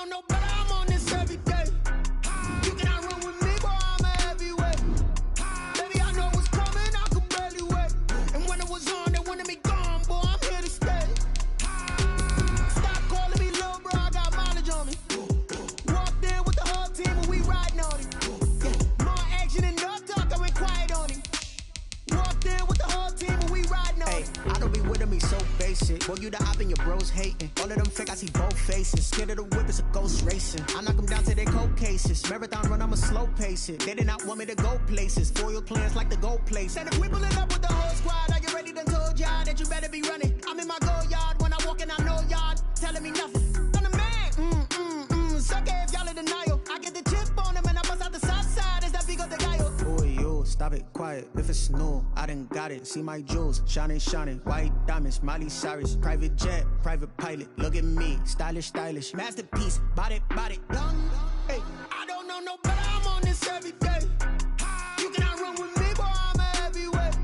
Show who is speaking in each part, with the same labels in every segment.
Speaker 1: no better, I'm on this every day. You cannot run with me, boy, I'm a heavyweight. Baby, I know what's coming, I could barely wait. And when it was on, they wanted me gone, boy, I'm here to stay. Stop calling me little bro, I got mileage on me. Walked in with the whole team and we riding on it. More action and no talk, I went quiet on it. Walked in with the whole team and we riding on it.
Speaker 2: I don't be with me so basic. Boy, you the op and your bros hating. All of them fake, I see both faces. Scared of the whip, it's a ghost racing. I knock them down to their cold cases. Marathon run, I'ma slow pace it. They did not want me to go places. Foil plans like the gold place. And if we pulling up with the whole squad, I get ready done told y'all that you better be running. I'm in my go yard. When I walk in, I know y'all telling me nothing. I'm the man. Suck it if y'all in denial. I get the chip on them and I bust out the south side. Is that big of the guy? Boy, you stop it, quiet. If it's new, I done got it. See my jewels, shining, white diamonds, Miley Cyrus, private jet, private pilot. Look at me, stylish, masterpiece, body, young. Hey,
Speaker 1: I don't know no better, I'm on this every day. You cannot run with me, boy, I'm a heavyweight.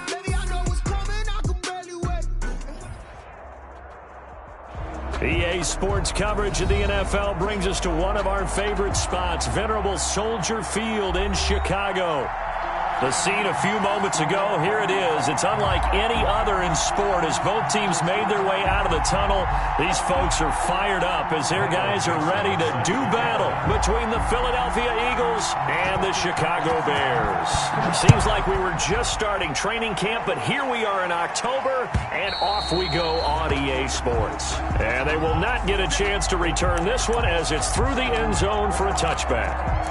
Speaker 1: Baby, I know what's coming, I could barely wait.
Speaker 3: EA Sports coverage of the NFL brings us to one of our favorite spots, venerable Soldier Field in Chicago. The scene a few moments ago, here it is. It's unlike any other in sport as both teams made their way out of the tunnel. These folks are fired up as their guys are ready to do battle between the Philadelphia Eagles and the Chicago Bears. Seems like we were just starting training camp, but here we are in October, and off we go on EA Sports. And they will not get a chance to return this one as it's through the end zone for a touchback.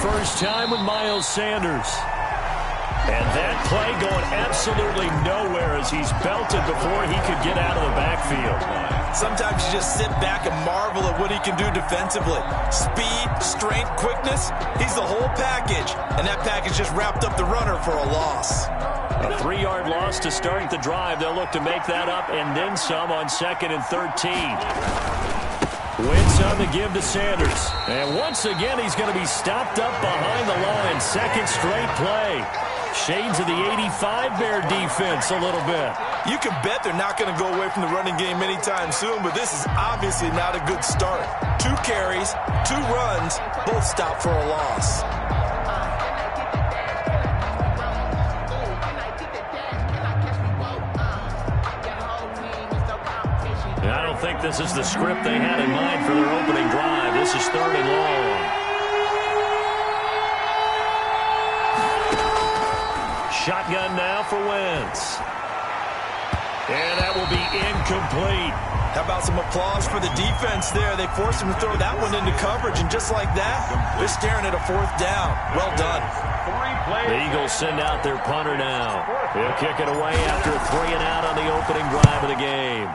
Speaker 3: First time with Miles Sanders. And that play going absolutely nowhere as he's belted before he could get out of the backfield.
Speaker 4: Sometimes you just sit back and marvel at what he can do defensively. Speed, strength, quickness, he's the whole package. And that package just wrapped up the runner for a loss.
Speaker 3: A 3-yard loss to start the drive. They'll look to make that up and then some on 2nd and 13. Wentz on the give to Sanders. And once again, he's going to be stopped up behind the line. Second straight play. Shades of the 85 Bear defense a little bit.
Speaker 4: You can bet they're not going to go away from the running game anytime soon, but this is obviously not a good start. 2 carries, 2 runs, both stopped for a loss.
Speaker 3: I don't think this is the script they had in mind for their opening drive. This is 3rd and long. Shotgun now for Wentz. And that will be incomplete.
Speaker 4: How about some applause for the defense there? They forced him to throw that one into coverage, and just like that, they're staring at a 4th down. Well done.
Speaker 3: The Eagles send out their punter now. He'll kick it away after a 3 and out on the opening drive of the game.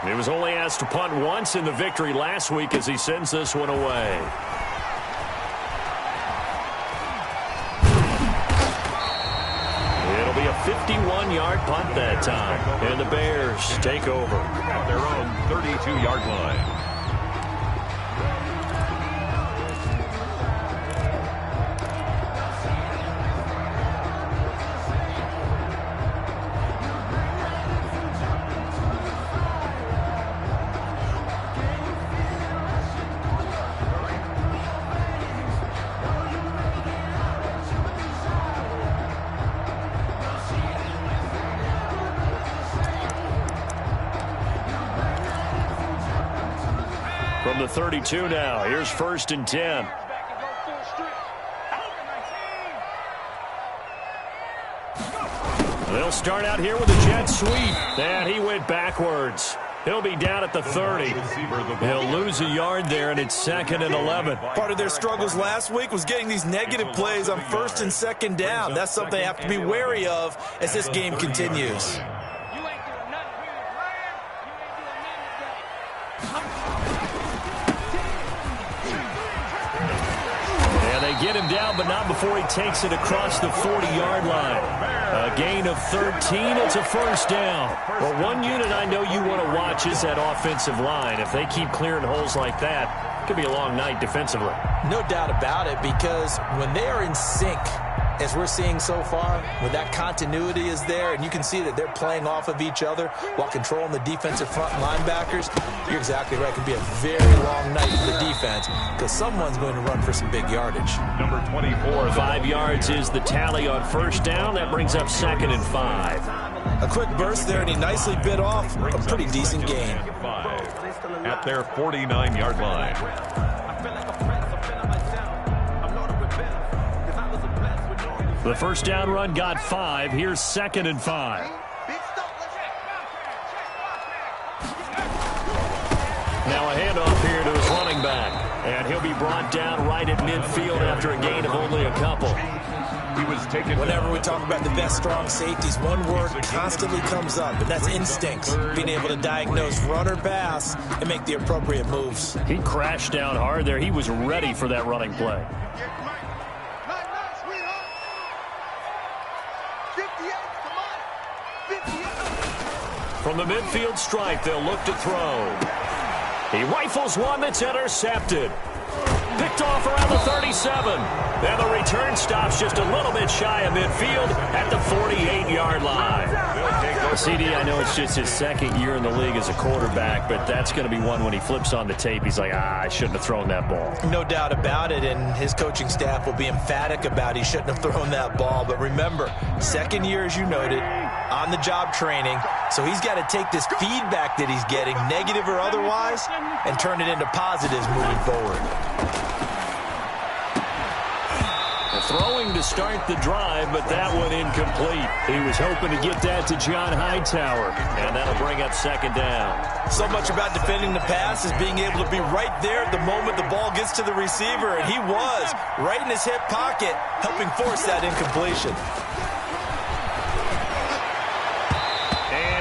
Speaker 3: He was only asked to punt once in the victory last week as he sends this one away. It'll be a 51-yard punt that time. And the Bears take over at their own 32-yard line. From the 32 now, here's 1st and 10. They'll start out here with a jet sweep. And he went backwards. He'll be down at the 30. He'll lose a yard there, and it's 2nd and 11.
Speaker 4: Part of their struggles last week was getting these negative plays on 1st and 2nd down. That's something they have to be wary of as this game continues.
Speaker 3: get him down, but not before he takes it across the 40-yard line. A gain of 13. It's a first down. Well, one unit I know you want to watch is that offensive line. If they keep clearing holes like that, it could be a long night defensively.
Speaker 4: No doubt about it, because when they are in sync, as we're seeing so far, when that continuity is there, and you can see that they're playing off of each other while controlling the defensive front linebackers, you're exactly right. It can be a very long night for the defense because someone's going to run for some big yardage.
Speaker 3: Number 24. 5 yards is the tally on first down. That brings up 2nd and 5.
Speaker 4: A quick burst there, and he nicely bit off a pretty decent gain.
Speaker 5: At their 49-yard line.
Speaker 3: The first down run got 5. Here's 2nd and 5. Now a handoff here to his running back. And he'll be brought down right at midfield after a gain of only a couple.
Speaker 5: He was taken.
Speaker 4: Whenever we talk about the best strong safeties, one word constantly comes up, and that's instincts. Being able to diagnose run or pass and make the appropriate moves.
Speaker 3: He crashed down hard there. He was ready for that running play. From the midfield stripe, they'll look to throw. He rifles one that's intercepted. Picked off around the 37. Then the return stops just a little bit shy of midfield at the 48-yard line. CD, I know it's just his second year in the league as a quarterback, but that's going to be one when he flips on the tape. He's like, I shouldn't have thrown that ball.
Speaker 4: No doubt about it, and his coaching staff will be emphatic about he shouldn't have thrown that ball. But remember, second year, as you noted, on-the-job training, so he's got to take this feedback that he's getting, negative or otherwise, and turn it into positives moving forward.
Speaker 3: Throwing to start the drive, but that one incomplete. He was hoping to get that to John Hightower, and that'll bring up 2nd down.
Speaker 4: So much about defending the pass is being able to be right there at the moment the ball gets to the receiver, and he was right in his hip pocket, helping force that incompletion.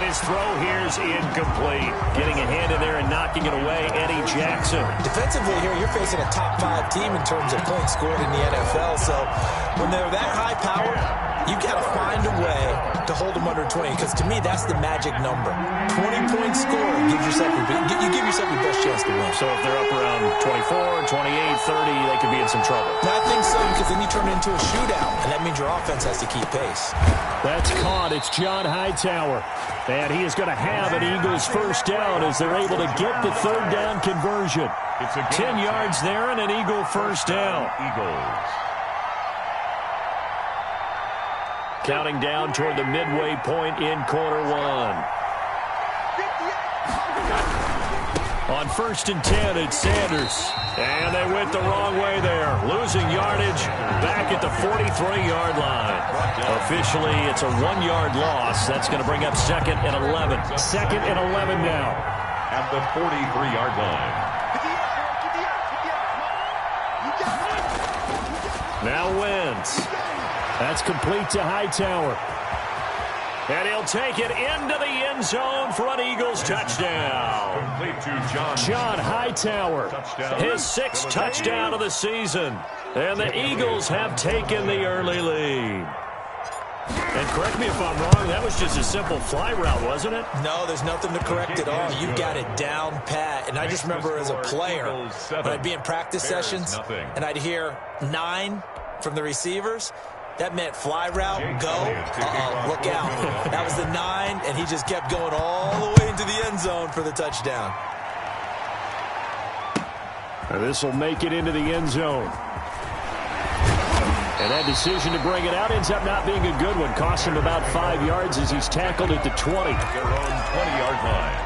Speaker 3: His throw here's incomplete. Getting a hand in there and knocking it away, Eddie Jackson.
Speaker 4: Defensively here, you're facing a top-5 team in terms of points scored in the NFL. So when they're that high-powered, you've got to find a way to hold them under 20. Because to me, that's the magic number. 20-point score gives yourself you give yourself your best chance to win.
Speaker 3: So if they're up around 24, 28, 30, they could be in some trouble.
Speaker 4: I think so, because then you turn it into a shootout, and that means your offense has to keep pace.
Speaker 3: That's caught. It's John Hightower. And he is going to have an Eagles first down as they're able to get the 3rd down conversion.
Speaker 5: It's a
Speaker 3: 10 yards there and an Eagle first down.
Speaker 5: Eagles.
Speaker 3: Counting down toward the midway point in quarter 1. On 1st and 10, it's Sanders. And they went the wrong way there. Losing yardage back at the 43-yard line. Officially, it's a 1-yard loss. That's going to bring up 2nd and 11. 2nd and 11 now.
Speaker 5: At the 43-yard line.
Speaker 3: Now Wentz. That's complete to Hightower. And he'll take it into the end zone for an Eagles touchdown.
Speaker 5: Complete to
Speaker 3: John Hightower, his 6th touchdown of the season. And the Eagles have taken the early lead. And correct me if I'm wrong, that was just a simple fly route, wasn't it?
Speaker 4: No, there's nothing to correct at all. You got it down pat. And I just remember as a player, when I'd be in practice sessions, and I'd hear 9 from the receivers, that meant fly route, go, look out. That was the 9, and he just kept going all the way into the end zone for the touchdown.
Speaker 3: This will make it into the end zone. And that decision to bring it out ends up not being a good one. Cost him about 5 yards as he's tackled at the 20.
Speaker 5: Their own 20-yard line.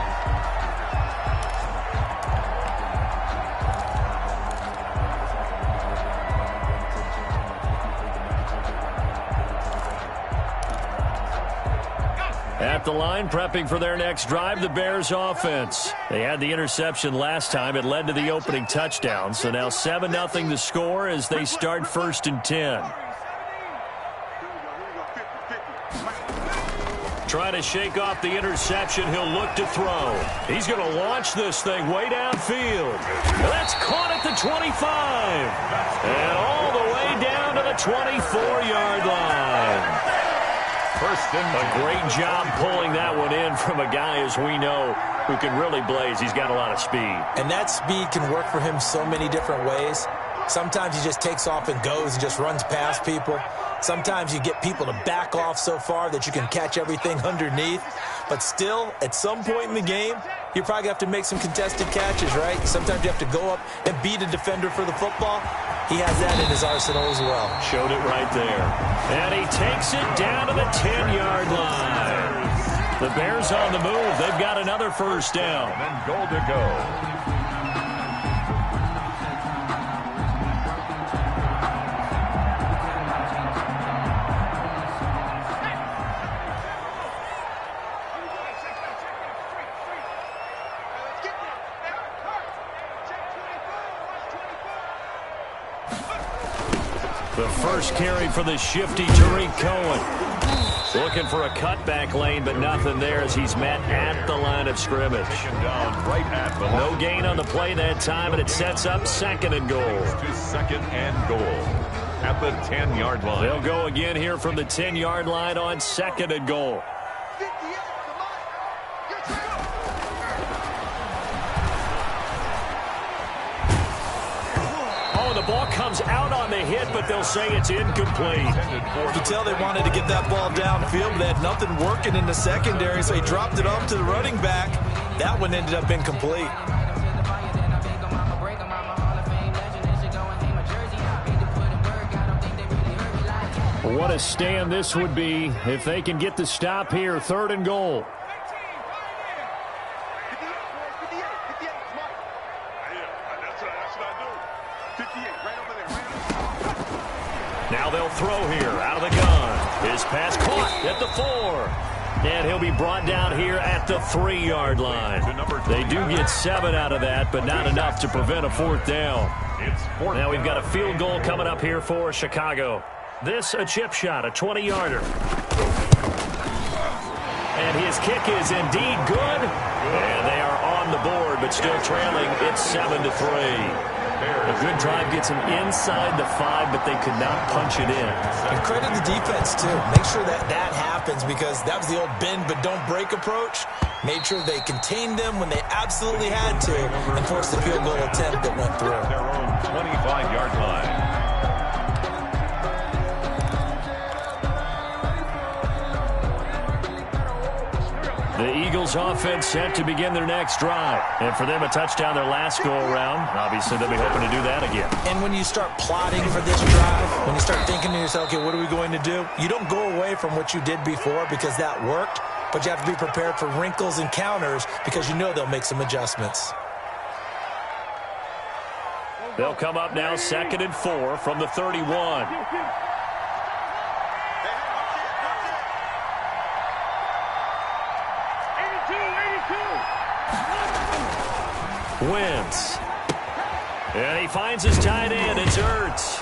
Speaker 3: At the line, prepping for their next drive, the Bears offense. They had the interception last time. It led to the opening touchdown. So now 7-0 the score as they start 1st and 10. trying to shake off the interception. He'll look to throw. He's going to launch this thing way downfield. That's caught at the 25. And all the way down to the 24-yard line. A great job pulling that one in from a guy, as we know, who can really blaze. He's got a lot of speed.
Speaker 4: And that speed can work for him so many different ways. Sometimes he just takes off and goes and just runs past people. Sometimes you get people to back off so far that you can catch everything underneath. But still, at some point in the game, you probably have to make some contested catches, right? Sometimes you have to go up and beat a defender for the football. He has that in his arsenal as well.
Speaker 3: Showed it right there. And he takes it down to the 10-yard line. The Bears on the move. They've got another first down.
Speaker 5: And goal to go.
Speaker 3: The first carry for the shifty Tariq Cohen. Looking for a cutback lane, but nothing there as he's met at the line of scrimmage. No gain on the play that time, and it sets up 2nd and goal.
Speaker 5: To 2nd and goal at the 10-yard line.
Speaker 3: They'll go again here from the 10-yard line on 2nd and goal. The ball comes out on the hit, but they'll say it's incomplete.
Speaker 4: You can tell they wanted to get that ball downfield. They had nothing working in the secondary, so he dropped it off to the running back. That one ended up incomplete.
Speaker 3: What a stand this would be if they can get the stop here. 3rd and goal. Now they'll throw here out of the gun. His pass caught at the 4. And he'll be brought down here at the 3-yard line. They do get 7 out of that, but not enough to prevent a 4th down. Now we've got a field goal coming up here for Chicago. This a chip shot, a 20-yarder. And his kick is indeed good. And they are on the board, but still trailing. It's 7-3. A good drive gets them inside the 5, but they could not punch it in.
Speaker 4: And credit the defense, too. Make sure that that happens because that was the old bend but don't break approach. Made sure they contained them when they absolutely had to and forced the field goal attempt that went through.
Speaker 5: Their own 25-yard line.
Speaker 3: The Eagles offense set to begin their next drive. And for them, a touchdown their last go-around. Obviously, they'll be hoping to do that again.
Speaker 4: And when you start plotting for this drive, when you start thinking to yourself, okay, what are we going to do? You don't go away from what you did before because that worked, but you have to be prepared for wrinkles and counters because you know they'll make some adjustments.
Speaker 3: They'll come up now 2nd and 4 from the 31. Wentz. And he finds his tight end. It's Ertz.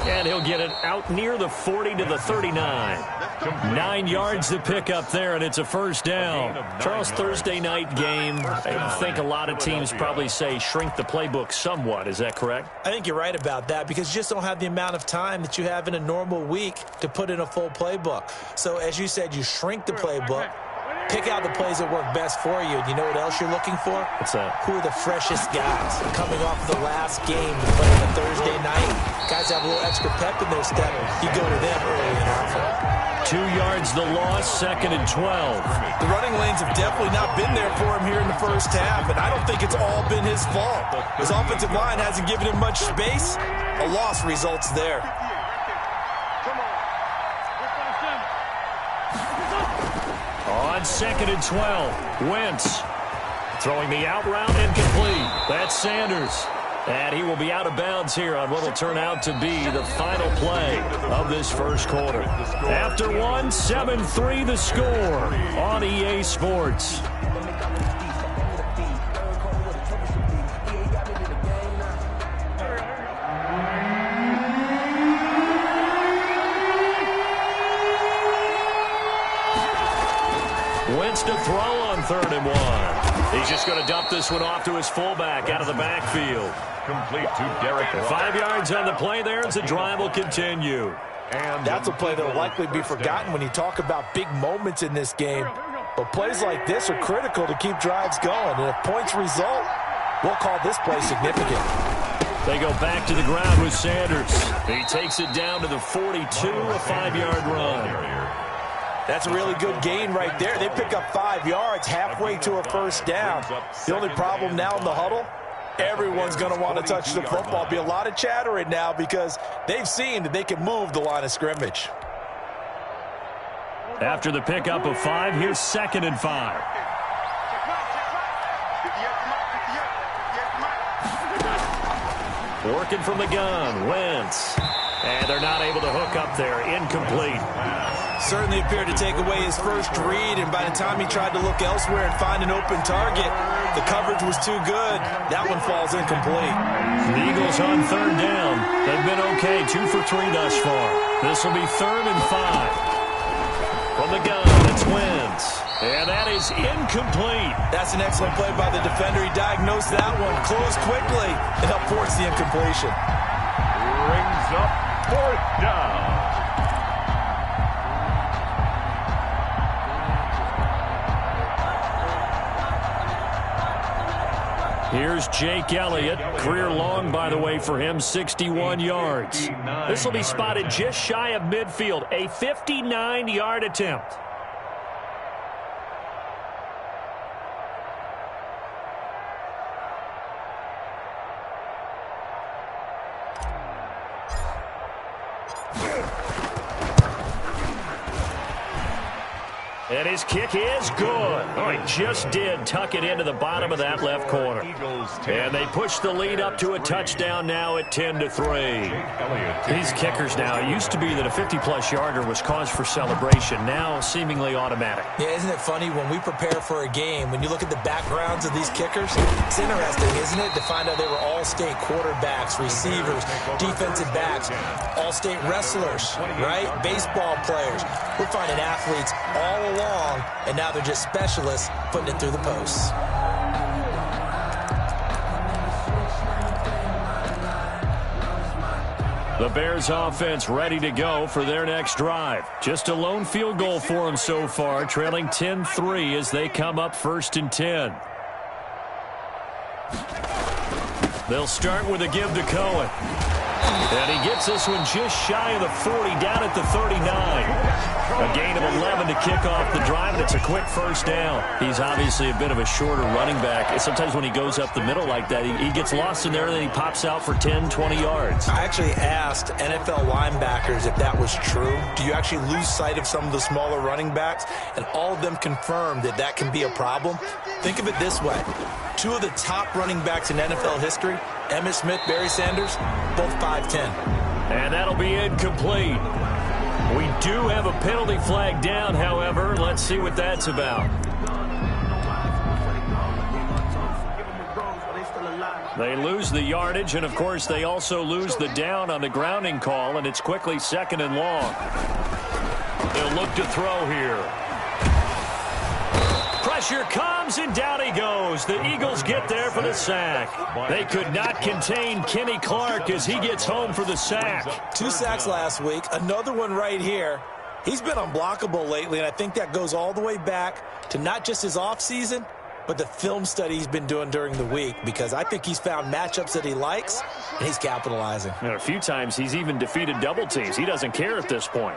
Speaker 3: And he'll get it out near the 40 to the 39. 9 yards to pick up there, and it's a first down. Charles, Thursday night game, I think a lot of teams probably say shrink the playbook somewhat. Is that correct?
Speaker 4: I think you're right about that because you just don't have the amount of time that you have in a normal week to put in a full playbook. So, as you said, you shrink the playbook. Pick out the plays that work best for you. And you know what else you're looking for?
Speaker 3: What's that?
Speaker 4: Who are the freshest guys coming off the last game to play on a Thursday night? Guys have a little extra pep in their step. You go to them early and often.
Speaker 3: 2 yards the loss, 2nd and 12.
Speaker 4: The running lanes have definitely not been there for him here in the first half, and I don't think it's all been his fault. His offensive line hasn't given him much space. A loss results there.
Speaker 3: On 2nd and 12, Wentz throwing the out route incomplete. That's Sanders. And he will be out of bounds here on what will turn out to be the final play of this first quarter. After one, 7-3 the score on EA Sports. Wentz to throw on 3rd and 1. He's just going to dump this one off to his fullback out of the backfield.
Speaker 5: Complete to Derek.
Speaker 3: 5 yards on the play there as the drive will continue.
Speaker 5: And
Speaker 4: that's a play that will likely be forgotten when you talk about big moments in this game. But plays like this are critical to keep drives going. And if points result, we'll call this play significant.
Speaker 3: They go back to the ground with Sanders. He takes it down to the 42, a 5-yard run.
Speaker 4: That's a really good gain right there. They pick up 5 yards halfway to a first down. The only problem now in the huddle, everyone's going to want to touch the football. Be a lot of chattering now because they've seen that they can move the line of scrimmage.
Speaker 3: After the pickup of 5, here's 2nd and 5. Working from the gun, Wentz. And they're not able to hook up there. Incomplete.
Speaker 4: Certainly appeared to take away his first read, and by the time he tried to look elsewhere and find an open target, the coverage was too good. That one falls incomplete.
Speaker 3: The Eagles on 3rd down. They've been okay, 2 for 3 thus far. This will be 3rd and 5. From the gun, it's Wentz. And that is incomplete.
Speaker 4: That's an excellent play by the defender. He diagnosed that one, closed quickly, and helped force the incompletion.
Speaker 5: Brings up 4th down.
Speaker 3: Here's Jake Elliott. Career long, by the way, for him, 61 yards. This will be spotted just shy of midfield, a 59-yard attempt. And his kick is good. Oh, he just did tuck it into the bottom of that left corner. And they push the lead up to a touchdown now at 10-3. These kickers now, it used to be that a 50-plus yarder was cause for celebration. Now seemingly automatic.
Speaker 4: Yeah, isn't it funny when we prepare for a game, when you look at the backgrounds of these kickers, it's interesting, isn't it, to find out they were all-state quarterbacks, receivers, defensive backs, all-state wrestlers, right? Baseball players. We're finding athletes all along, and now they're just specialists putting it through the posts.
Speaker 3: The Bears offense ready to go for their next drive. Just a lone field goal for them so far, trailing 10-3 as they come up 1st and 10. They'll start with a give to Cohen. And he gets this one just shy of the 40, down at the 39. A gain of 11 to kick off the drive, and it's a quick first down. He's obviously a bit of a shorter running back. Sometimes when he goes up the middle like that, he gets lost in there, and then he pops out for 10, 20 yards.
Speaker 4: I actually asked NFL linebackers if that was true. Do you actually lose sight of some of the smaller running backs? And all of them confirmed that that can be a problem. Think of it this way. 2 of the top running backs in NFL history, Emmitt Smith, Barry Sanders, both 5'10".
Speaker 3: And that'll be incomplete. We do have a penalty flag down, however. Let's see what that's about. They lose the yardage, and, of course, they also lose the down on the grounding call, and it's quickly 2nd and long. They'll look to throw here. Pressure comes, and down he goes. The Eagles get there for the sack. They could not contain Kenny Clark as he gets home for the sack.
Speaker 4: 2 sacks last week, another one right here. He's been unblockable lately, and I think that goes all the way back to not just his offseason, but the film study he's been doing during the week, because I think he's found matchups that he likes, and he's capitalizing.
Speaker 3: And a few times he's even defeated double teams. He doesn't care at this point.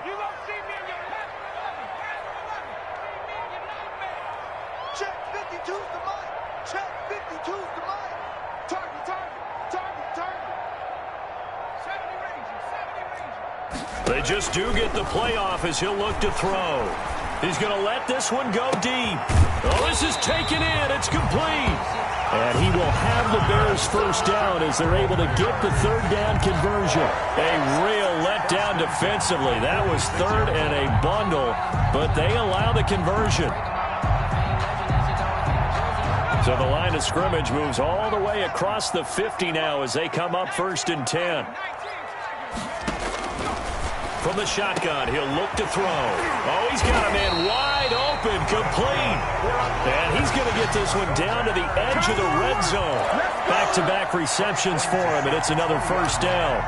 Speaker 3: They just do get the playoff as he'll look to throw. He's going to let this one go deep. Oh, this is taken in. It's complete. And he will have the Bears first down as they're able to get the 3rd down conversion. A real letdown defensively. That was 3rd and a bundle, but they allow the conversion. So the line of scrimmage moves all the way across the 50 now as they come up 1st and 10. From the shotgun, he'll look to throw. Oh, he's got a man wide open, complete. get this one down to the edge of the red zone. Back-to-back receptions for him, and it's another first down.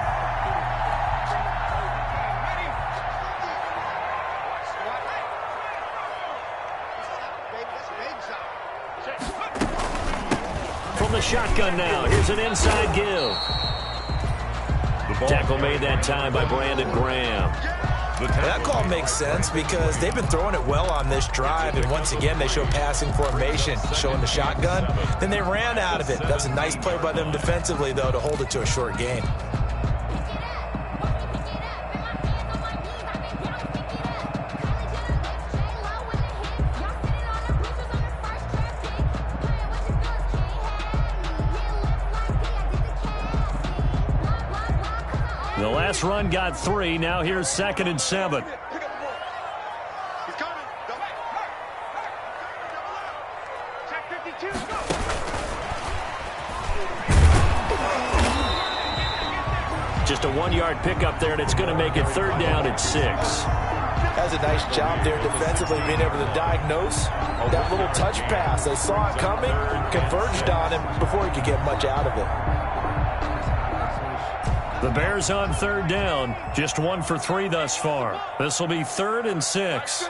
Speaker 3: From the shotgun now, here's an inside give. Tackle made that time by Brandon Graham.
Speaker 4: That call makes sense because they've been throwing it well on this drive, and once again they show passing formation, showing the shotgun. Then they ran out of it. That's a nice play by them defensively, though, to hold it to a short gain.
Speaker 3: The last run got 3. Now here's 2nd and 7. Just a 1-yard pickup there, and it's going to make it 3rd down at 6.
Speaker 4: Has a nice job there defensively, being able to diagnose that little touch pass. They saw it coming, converged on him before he could get much out of it.
Speaker 3: The Bears on 3rd down, just 1 for 3 thus far. This will be 3rd and 6.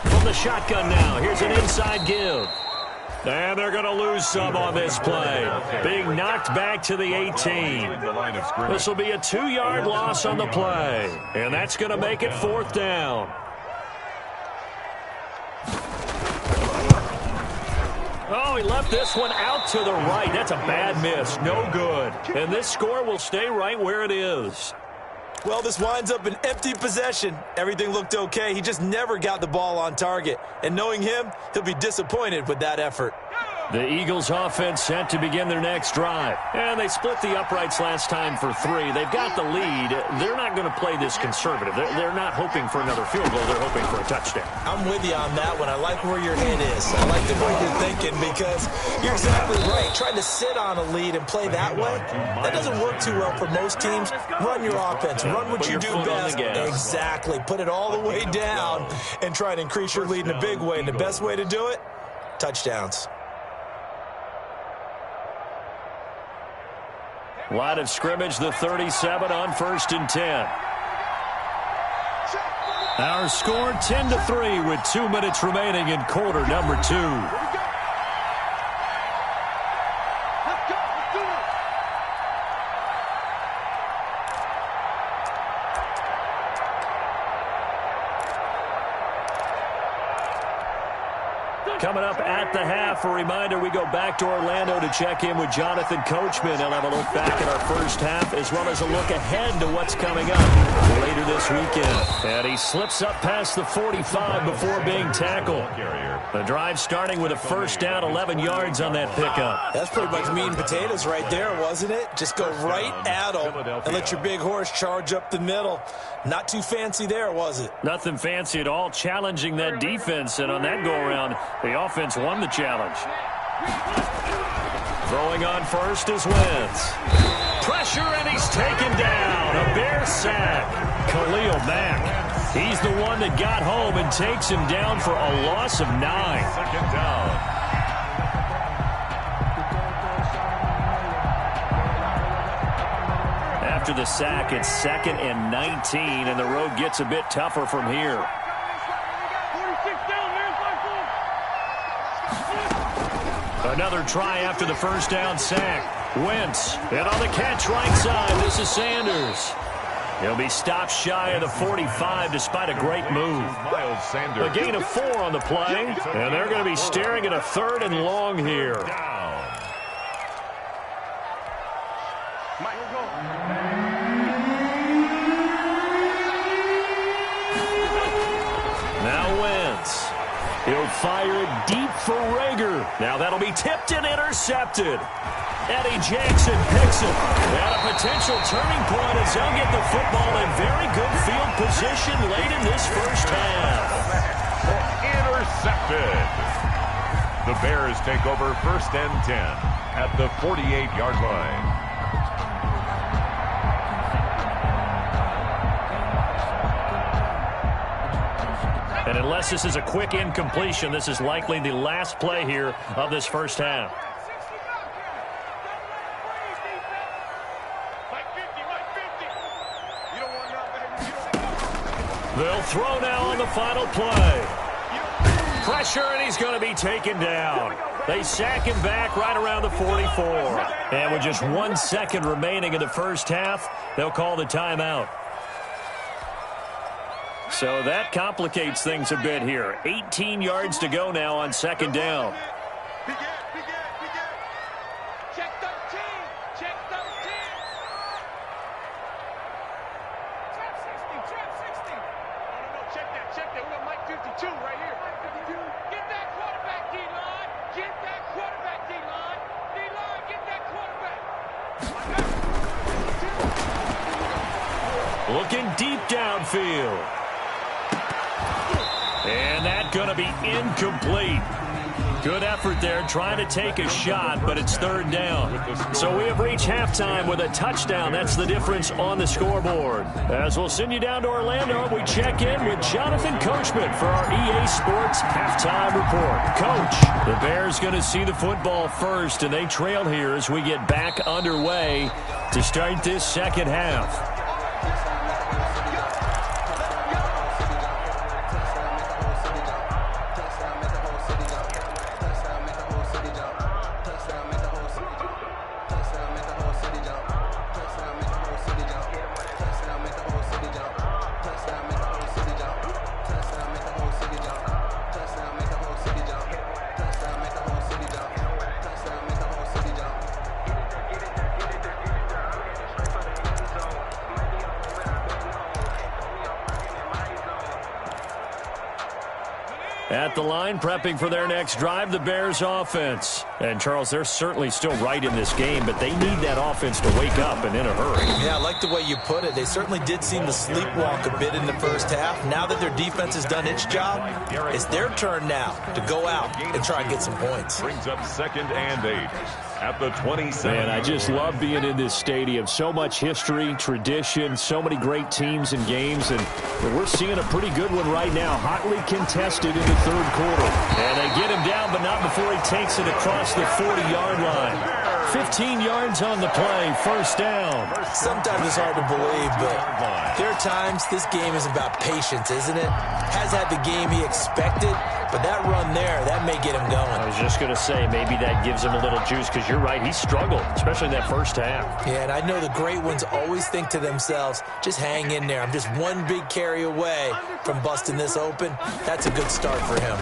Speaker 3: From the shotgun now, here's an inside give. And they're going to lose some on this play. Being knocked back to the 18. This will be a 2-yard loss on the play. And that's going to make it 4th down. Oh, he left this one out to the right. That's a bad miss. No good. And this score will stay right where it is.
Speaker 4: Well, this winds up an empty possession. Everything looked okay. He just never got the ball on target. And knowing him, he'll be disappointed with that effort.
Speaker 3: The Eagles offense set to begin their next drive. And they split the uprights last time for 3. They've got the lead. They're not going to play this conservative. They're not hoping for another field goal. They're hoping for a touchdown.
Speaker 4: I'm with you on that one. I like where your head is. I like the way you're thinking because you're exactly right. Trying to sit on a lead and play that way, that doesn't work too well for most teams. Run your offense. Run what you do best. Exactly. Put it all the way down and try to increase your lead in a big way. And the best way to do it, touchdowns.
Speaker 3: Line of scrimmage, the 37 on 1st and 10. Our score 10-3 with 2 minutes remaining in quarter number 2. Coming up at the half, a reminder, we go back to Orlando to check in with Jonathan Coachman. He'll have a look back at our first half as well as a look ahead to what's coming up later this weekend. And he slips up past the 45 before being tackled. The drive starting with a first down, 11 yards on that pickup.
Speaker 4: That's pretty much meat and potatoes right there, wasn't it? Just go right at him and let your big horse charge up the middle. Not too fancy there, was it?
Speaker 3: Nothing fancy at all, challenging that defense. And on that go-around, the offense won the challenge. Throwing on first is Wentz. Pressure, and he's taken down. A Bear sack. Khalil Mack. He's the one that got home and takes him down for a loss of 9.
Speaker 5: 2nd down.
Speaker 3: After the sack, it's 2nd and 19, and the road gets a bit tougher from here. Another try after the first down sack. Wentz, and on the catch right side, this is Sanders. He'll be stopped shy of the 45 despite a great move. A gain of 4 on the play, and they're going to be staring at a 3rd and long here. Now Wentz. He'll fire it deep for Rager. Now that'll be tipped and intercepted. Eddie Jackson picks it. And a potential turning point as they'll get the football in very good field position late in this first half.
Speaker 5: Intercepted. The Bears take over 1st and 10 at the 48-yard line.
Speaker 3: And unless this is a quick incompletion, this is likely the last play here of this first half. They'll throw now on the final play. Pressure, and he's going to be taken down. They sack him back right around the 44. And with just 1 second remaining in the first half, they'll call the timeout. So that complicates things a bit here. 18 yards to go now on second down.
Speaker 1: Check 13. Check 13. Trap 60. Trap 60. No, check that. Check that. We got Mike 52 right here. Mike 52. Get that quarterback, D-line. Get that quarterback, D-line. D-line, get that quarterback.
Speaker 3: Looking deep downfield. And that's going to be incomplete. Good effort there trying to take a shot, but it's third down. So we have reached halftime with a touchdown. That's the difference on the scoreboard. As we'll send you down to Orlando, we check in with Jonathan Coachman for our EA Sports Halftime Report. Coach, the Bears going to see the football first, and they trail here as we get back underway to start this second half. At the line, prepping for their next drive, the Bears offense. And, Charles, they're certainly still right in this game, but they need that offense to wake up and in a hurry.
Speaker 4: Yeah, I like the way you put it. They certainly did seem to sleepwalk a bit in the first half. Now that their defense has done its job, it's their turn now to go out and try and get some points.
Speaker 5: Brings up 2nd and 8 at the 27.
Speaker 3: Man, I just love being in this stadium. So much history, tradition, so many great teams and games, and we're seeing a pretty good one right now. Hotly contested in the third quarter. And they get him down, but not before he takes it across the 40-yard line. 15 yards on the play, first down.
Speaker 4: Sometimes it's hard to believe, but there are times this game is about patience, isn't it? Has had the game he expected, but that run there, that may get him going.
Speaker 3: I was just going to say, maybe that gives him a little juice, because you're right, he struggled, especially in that first half.
Speaker 4: Yeah, and I know the great ones always think to themselves, just hang in there. I'm just one big carry away from busting this open. That's a good start for him.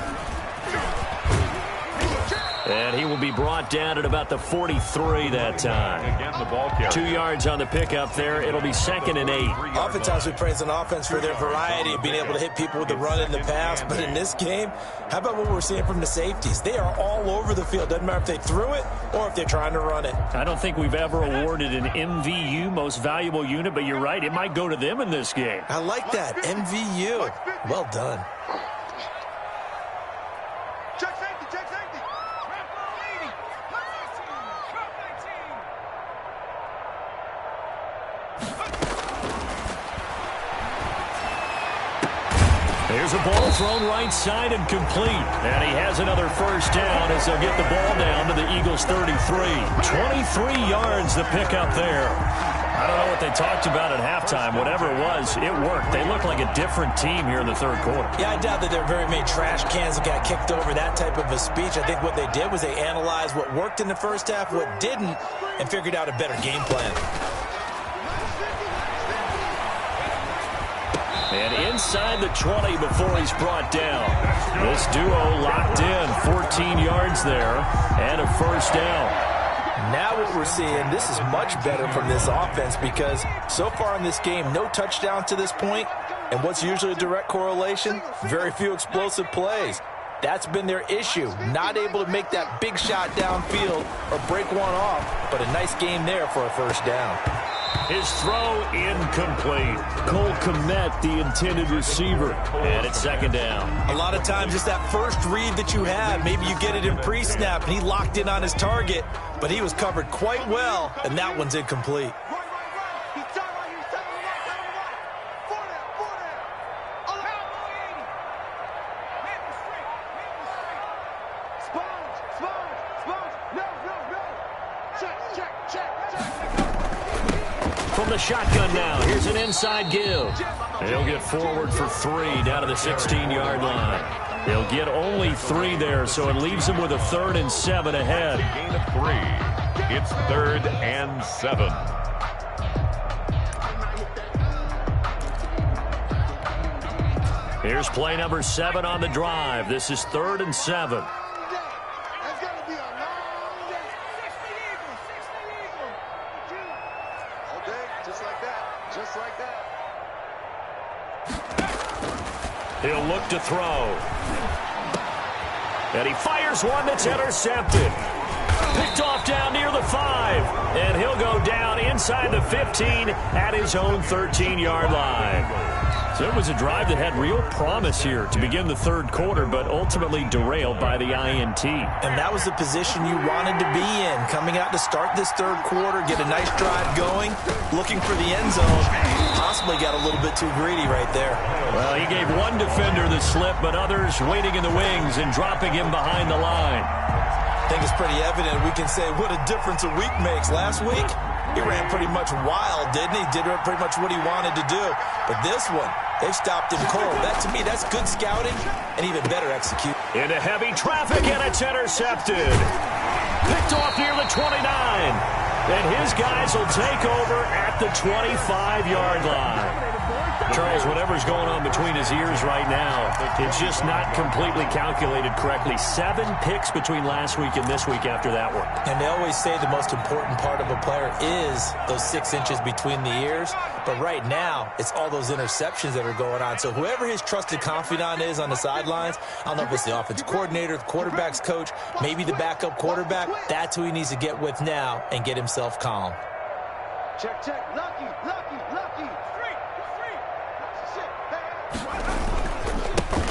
Speaker 3: And he will be brought down at about the 43 that time. 2 yards on the pickup there. It'll be 2nd and 8.
Speaker 4: Oftentimes we praise an offense for their variety of being able to hit people with the run in the pass. But in this game, how about what we're seeing from the safeties? They are all over the field. Doesn't matter if they threw it or if they're trying to run it.
Speaker 3: I don't think we've ever awarded an MVU, most valuable unit, but you're right. It might go to them in this game.
Speaker 4: I like that. MVU. Well done.
Speaker 1: Check safety, check safety. Trap 80. Trap 19.
Speaker 3: Here's a ball thrown right side and complete. And he has another first down as they'll get the ball down to the Eagles' 33. 23 yards the pickup there. I don't know what they talked about at halftime. Whatever it was, it worked. They look like a different team here in the third quarter.
Speaker 4: Yeah, I doubt that there are very many trash cans that got kicked over, that type of a speech. I think what they did was they analyzed what worked in the first half, what didn't, and figured out a better game plan.
Speaker 3: And inside the 20 before he's brought down. This duo locked in, 14 yards there, and a first down.
Speaker 4: Now what we're seeing, this is much better from this offense because so far in this game, no touchdown to this point, and what's usually a direct correlation? Very few explosive plays. That's been their issue, not able to make that big shot downfield or break one off, but a nice game there for a first down.
Speaker 3: His throw incomplete. Cole Kmet, the intended receiver, and it's second down.
Speaker 4: A lot of times it's that first read that you have. Maybe you get it in pre-snap, and he locked in on his target, but he was covered quite well, and that one's incomplete.
Speaker 3: From the shotgun now, here's an inside give. He'll get forward for 3 down to the 16-yard line. He'll get only 3 there, so it leaves him with a 3rd and 7 ahead.
Speaker 5: Gain of 3. It's 3rd and 7.
Speaker 3: Here's play number 7 on the drive. This is 3rd and 7. He'll look to throw. And he fires one that's intercepted. Picked off down near the 5. And he'll go down inside the 15 at his own 13-yard line. So it was a drive that had real promise here to begin the 3rd quarter, but ultimately derailed by the INT.
Speaker 4: And that was the position you wanted to be in, coming out to start this 3rd quarter, get a nice drive going, looking for the end zone. Possibly got a little bit too greedy right there.
Speaker 3: Well, he gave one defender the slip, but others waiting in the wings and dropping him behind the line.
Speaker 4: I think it's pretty evident. We can say what a difference a week makes. Last week, he ran pretty much wild, didn't he? Did pretty much what he wanted to do. But this one, they've stopped him cold. That, to me, that's good scouting and even better execution.
Speaker 3: Into heavy traffic, and it's intercepted. Picked off near the 29. And his guys will take over at the 25-yard line. Charles, whatever's going on between his ears right now, it's just not completely calculated correctly. 7 picks between last week and this week after that one.
Speaker 4: And they always say the most important part of a player is those 6 inches between the ears. But right now, it's all those interceptions that are going on. So whoever his trusted confidant is on the sidelines, I don't know if it's the offensive coordinator, the quarterback's coach, maybe the backup quarterback, that's who he needs to get with now and get himself calm.
Speaker 1: Check, check. Lucky.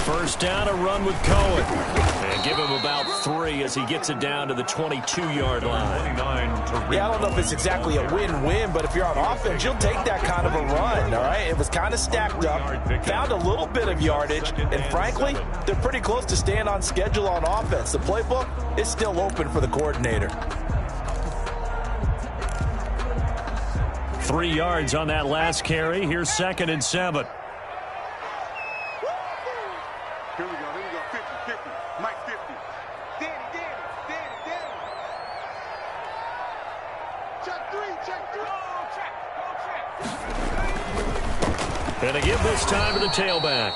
Speaker 3: First down, a run with Cohen. And give him about 3 as he gets it down to the 22-yard line.
Speaker 4: Yeah, I don't know if it's exactly a win-win, but if you're on offense, you'll take that kind of a run, all right? It was kind of stacked up, found a little bit of yardage, and frankly, they're pretty close to staying on schedule on offense. The playbook is still open for the coordinator.
Speaker 3: 3 yards on that last carry. Here's 2nd and 7.
Speaker 1: Here we go. 50. Mike 50. Danny. Check 3.
Speaker 3: And they give this time to the tailback.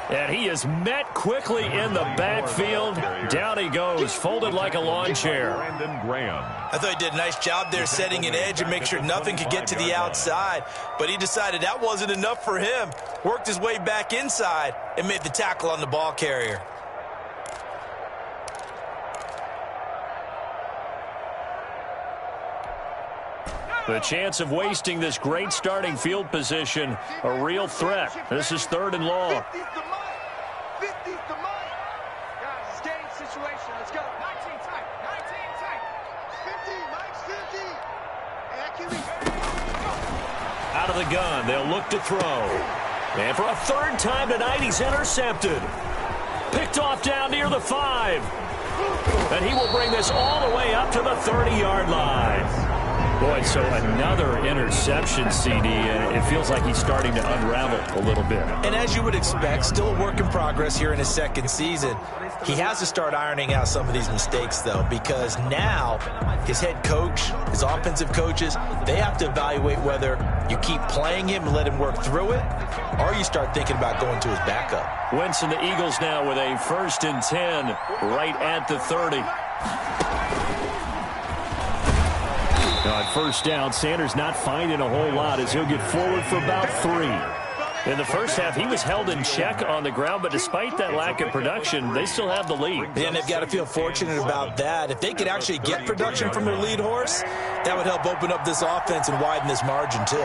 Speaker 3: And he is met quickly in the backfield. Down he goes, folded like a lawn chair.
Speaker 4: I thought he did a nice job there setting an edge and make sure nothing could get to the outside. But he decided that wasn't enough for him. Worked his way back inside and made the tackle on the ball carrier.
Speaker 3: The chance of wasting this great starting field position, a real threat. This is 3rd and long.
Speaker 1: 50's the Mike. Guys, it's game situation. Let's go. 19 tight. 50, Mike's 50.
Speaker 3: Out of the gun, they'll look to throw. And for a 3rd time tonight, he's intercepted. Picked off down near the 5. And he will bring this all the way up to the 30-yard line. Boy, so another interception, CD, and it feels like he's starting to unravel a little bit.
Speaker 4: And as you would expect, still a work in progress here in his 2nd season. He has to start ironing out some of these mistakes, though, because now his head coach, his offensive coaches, they have to evaluate whether you keep playing him and let him work through it, or you start thinking about going to his backup.
Speaker 3: Wentz and the Eagles now with a 1st and 10 right at the 30. On 1st down, Sanders not finding a whole lot as he'll get forward for about 3. In the first half, he was held in check on the ground, but despite that lack of production, they still have the lead.
Speaker 4: And they've got to feel fortunate about that. If they could actually get production from their lead horse, that would help open up this offense and widen this margin, too.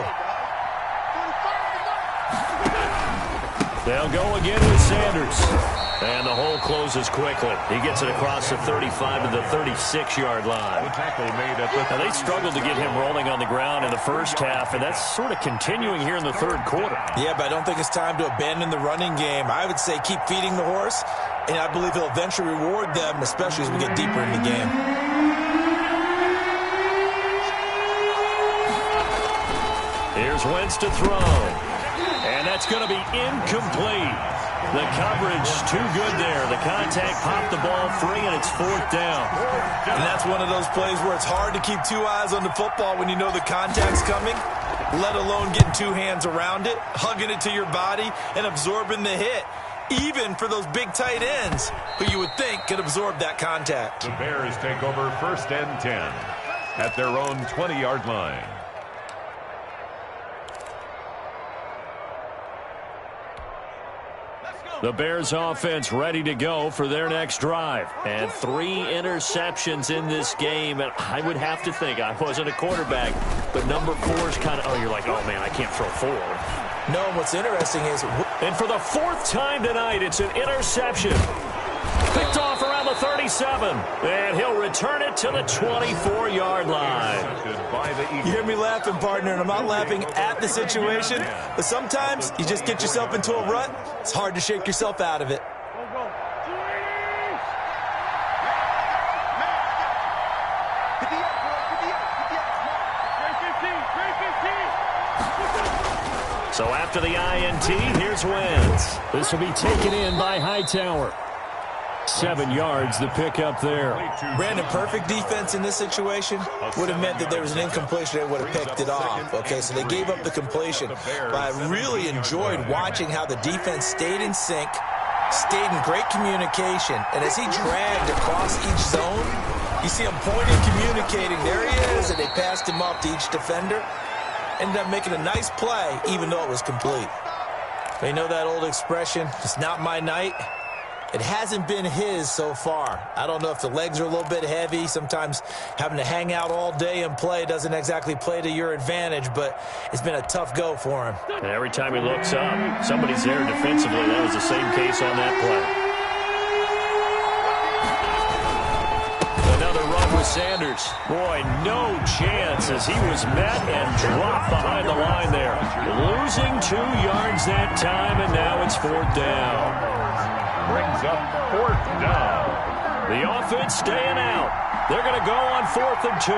Speaker 3: They'll go again with Sanders. And the hole closes quickly. He gets it across the 35 to the 36-yard line. Now, they struggled to get him rolling on the ground in the first half, and that's sort of continuing here in the 3rd quarter.
Speaker 4: Yeah, but I don't think it's time to abandon the running game. I would say keep feeding the horse, and I believe he'll eventually reward them, especially as we get deeper in the game.
Speaker 3: Here's Wentz to throw. And that's going to be incomplete. The coverage too good there. The contact popped the ball free, and it's 4th down.
Speaker 4: And that's one of those plays where it's hard to keep two eyes on the football when you know the contact's coming, let alone getting two hands around it, hugging it to your body, and absorbing the hit. Even for those big tight ends who you would think could absorb that contact.
Speaker 5: The Bears take over 1st and 10 at their own 20-yard line.
Speaker 3: The Bears offense ready to go for their next drive. And 3 interceptions in this game. And I would have to think, I wasn't a quarterback, but number 4 is kind of, you're like, oh, man, I can't throw 4.
Speaker 4: No, what's interesting is...
Speaker 3: And for the 4th time tonight, it's an interception. Picked off around the 37. And he'll return it to the 24-yard line.
Speaker 4: You hear me laughing, partner, and I'm not laughing at the situation. But sometimes you just get yourself into a rut. It's hard to shake yourself out of it.
Speaker 3: So after the INT, here's Wentz. This will be taken in by Hightower. 7 yards the pick up there.
Speaker 4: Brandon, perfect defense in this situation would have meant that there was an incompletion. They would have picked it off. Okay, so they gave up the completion. But I really enjoyed watching how the defense stayed in sync, stayed in great communication. And as he dragged across each zone, you see him pointing, communicating. There he is, and they passed him off to each defender. Ended up making a nice play, even though it was complete. But you know that old expression, it's not my night. It hasn't been his so far. I don't know if the legs are a little bit heavy. Sometimes having to hang out all day and play doesn't exactly play to your advantage, but it's been a tough go for him.
Speaker 3: And every time he looks up, somebody's there defensively. That was the same case on that play. Another run with Sanders. Boy, no chance as he was met and dropped behind the line there. Losing 2 yards that time, and now it's 4th down.
Speaker 5: Brings up 4th down.
Speaker 3: The offense staying out. They're going to go on 4th and 2.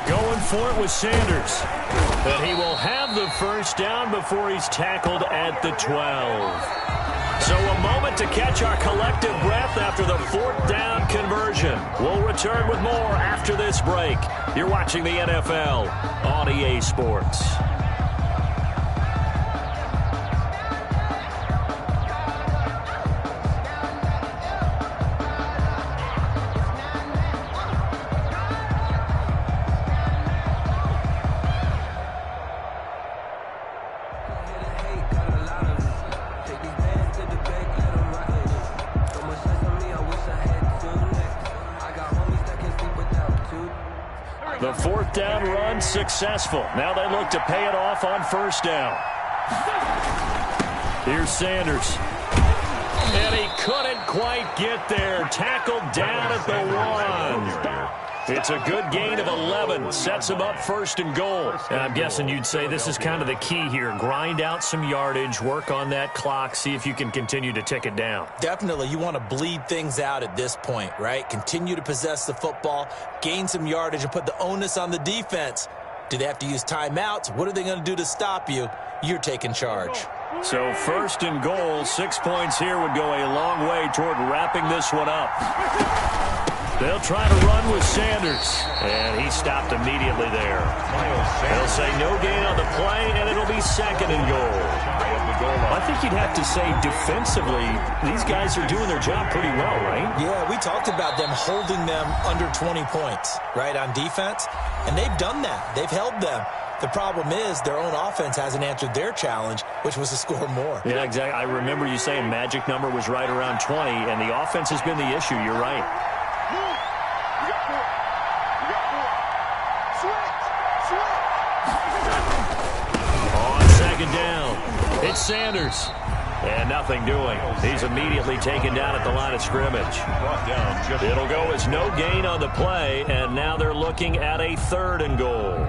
Speaker 3: Going for it with Sanders. But he will have the first down before he's tackled at the 12. So a moment to catch our collective breath after the 4th down conversion. We'll return with more after this break. You're watching the NFL on EA Sports. The 4th down run successful. Now they look to pay it off on 1st down. Here's Sanders. And he couldn't quite get there. Tackled down at the 1. It's a good gain of 11. Sets him up 1st and goal. And I'm guessing you'd say this is kind of the key here. Grind out some yardage, work on that clock, see if you can continue to tick it down.
Speaker 4: Definitely. You want to bleed things out at this point, right? Continue to possess the football, gain some yardage, and put the onus on the defense. Do they have to use timeouts? What are they going to do to stop you? You're taking charge.
Speaker 3: So 1st and goal, 6 points here would go a long way toward wrapping this one up. They'll try to run with Sanders, and he stopped immediately there. They'll say no gain on the play, and it'll be 2nd and goal. I think you'd have to say defensively, these guys are doing their job pretty well, right?
Speaker 4: Yeah, we talked about them holding them under 20 points, right, on defense, and they've done that. They've held them. The problem is their own offense hasn't answered their challenge, which was to score more.
Speaker 3: Yeah, exactly. I remember you saying magic number was right around 20, and the offense has been the issue. You're right. Down. It's Sanders. And nothing doing. He's immediately taken down at the line of scrimmage. It'll go as no gain on the play, and now they're looking at a 3rd and goal.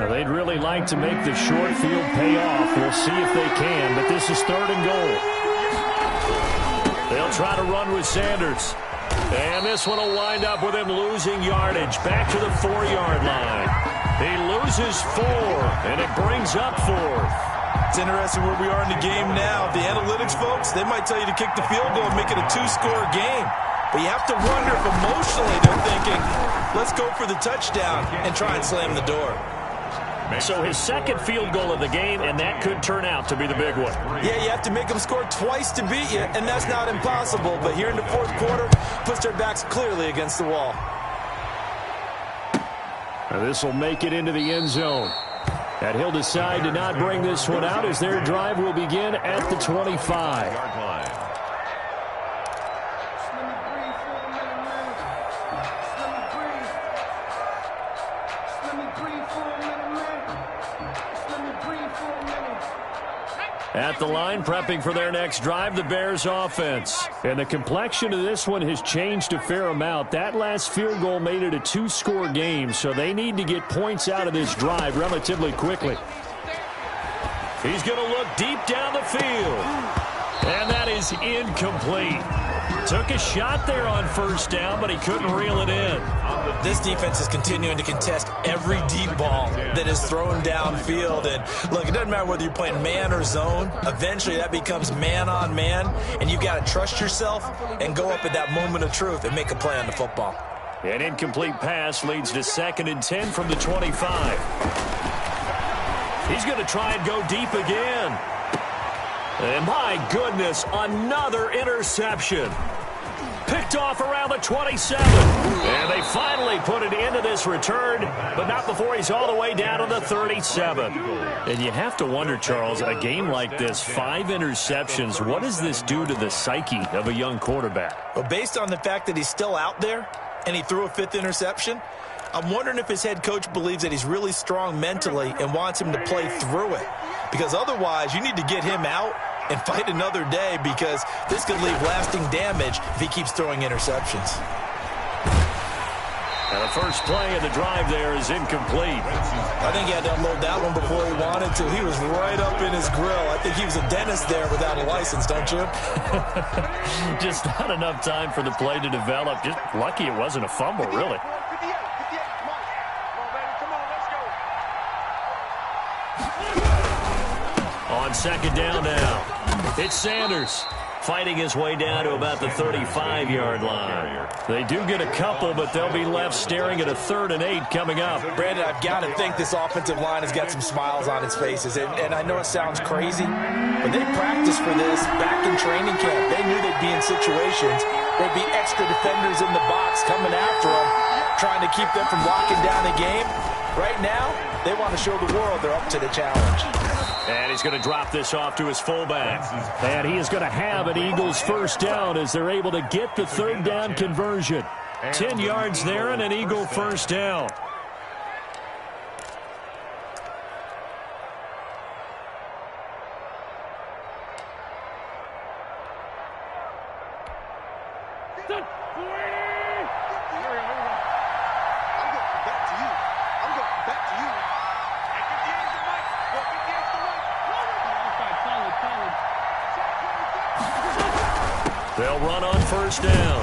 Speaker 3: They'd really like to make the short field pay off. We'll see if they can, but this is 3rd and goal. They'll try to run with Sanders. And this one will wind up with him losing yardage back to the 4-yard line. He loses 4, and it brings up 4th.
Speaker 6: It's interesting where we are in the game now. The analytics folks, they might tell you to kick the field goal and make it a 2-score game. But you have to wonder if emotionally they're thinking, let's go for the touchdown and try and slam the door.
Speaker 3: So his 2nd field goal of the game, and that could turn out to be the big one.
Speaker 6: Yeah, you have to make them score twice to beat you, and that's not impossible. But here in the 4th quarter, puts their backs clearly against the wall.
Speaker 3: This will make it into the end zone. And he'll decide to not bring this one out as their drive will begin at the 25. At the line, prepping for their next drive, the Bears offense. And the complexion of this one has changed a fair amount. That last field goal made it a 2-score game, so they need to get points out of this drive relatively quickly. He's going to look deep down the field. And that is incomplete. Took a shot there on 1st down, but he couldn't reel it in.
Speaker 6: This defense is continuing to contest every deep ball that is thrown downfield. And look, it doesn't matter whether you're playing man or zone. Eventually that becomes man on man, and you've got to trust yourself and go up at that moment of truth and make a play on the football.
Speaker 3: An incomplete pass leads to 2nd and 10 from the 25. He's going to try and go deep again. And my goodness, another interception. Picked off around the 27. And they finally put it into this return, but not before he's all the way down to the 37. And you have to wonder, Charles, a game like this, 5 interceptions, what does this do to the psyche of a young quarterback?
Speaker 6: Well, based on the fact that he's still out there and he threw a 5th interception, I'm wondering if his head coach believes that he's really strong mentally and wants him to play through it. Because otherwise, you need to get him out and fight another day, because this could leave lasting damage if he keeps throwing interceptions.
Speaker 3: And the first play of the drive there is incomplete.
Speaker 6: I think he had to unload that one before he wanted to. He was right up in his grill. I think he was a dentist there without a license, don't you?
Speaker 3: Just not enough time for the play to develop. Just lucky it wasn't a fumble, really. On 2nd down now, it's Sanders fighting his way down to about the 35-yard line. They do get a couple, but they'll be left staring at a 3rd and 8 coming up.
Speaker 6: Brandon, I've got to think this offensive line has got some smiles on its faces. And I know it sounds crazy, but they practiced for this back in training camp. They knew they'd be in situations. There'd be extra defenders in the box coming after them, trying to keep them from locking down the game. Right now, they want to show the world they're up to the challenge.
Speaker 3: And he's going to drop this off to his fullback. And he is going to have an Eagles 1st down as they're able to get the 3rd down conversion. 10 yards there and an Eagle 1st down. They'll run on 1st down.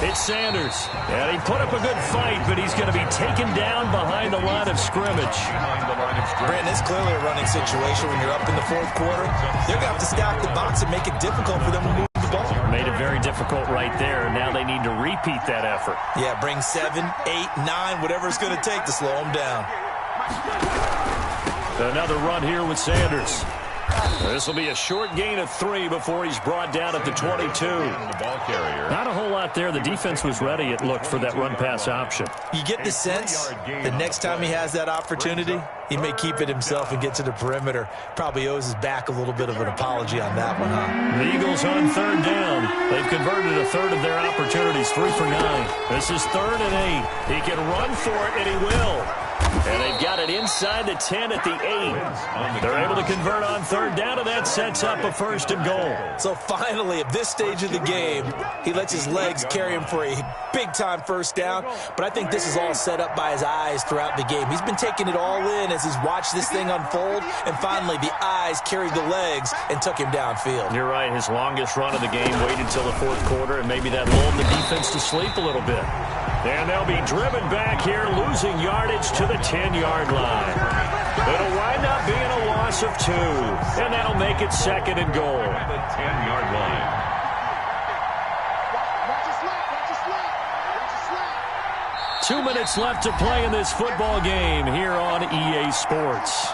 Speaker 3: It's Sanders. And he put up a good fight, but he's going to be taken down behind the line of scrimmage.
Speaker 6: Brandon, it's clearly a running situation when you're up in the 4th quarter. They're going to have to stack the box and make it difficult for them to move the ball.
Speaker 3: Made it very difficult right there. Now they need to repeat that effort.
Speaker 6: Yeah, bring 7, 8, 9, whatever it's going to take to slow them down.
Speaker 3: Another run here with Sanders. This will be a short gain of 3 before he's brought down at the 22. Not a whole lot there. The defense was ready, it looked, for that run-pass option.
Speaker 6: You get the sense that next time he has that opportunity, he may keep it himself and get to the perimeter. Probably owes his back a little bit of an apology on that one, huh?
Speaker 3: The Eagles on 3rd down. They've converted a 1/3 of their opportunities, 3 for 9. This is 3rd and 8. He can run for it, and he will. And they've got it inside the 10 at the 8. They're able to convert on 3rd down, and that sets up a 1st and goal.
Speaker 6: So finally, at this stage of the game, he lets his legs carry him for a big-time 1st down. But I think this is all set up by his eyes throughout the game. He's been taking it all in as
Speaker 4: as he's watched this thing unfold, and finally the eyes carried the legs and took him downfield.
Speaker 3: You're right. His longest run of the game waited until the fourth quarter, and maybe that lulled the defense to sleep a little bit. And they'll be driven back here, losing yardage to the 10-yard line. It'll wind up being a loss of 2, and that'll make it 2nd and goal.
Speaker 5: At the 10-yard line.
Speaker 1: Watch your slap, watch your slap, watch your slap.
Speaker 3: 2 minutes left to play in this football game here on EA Sports.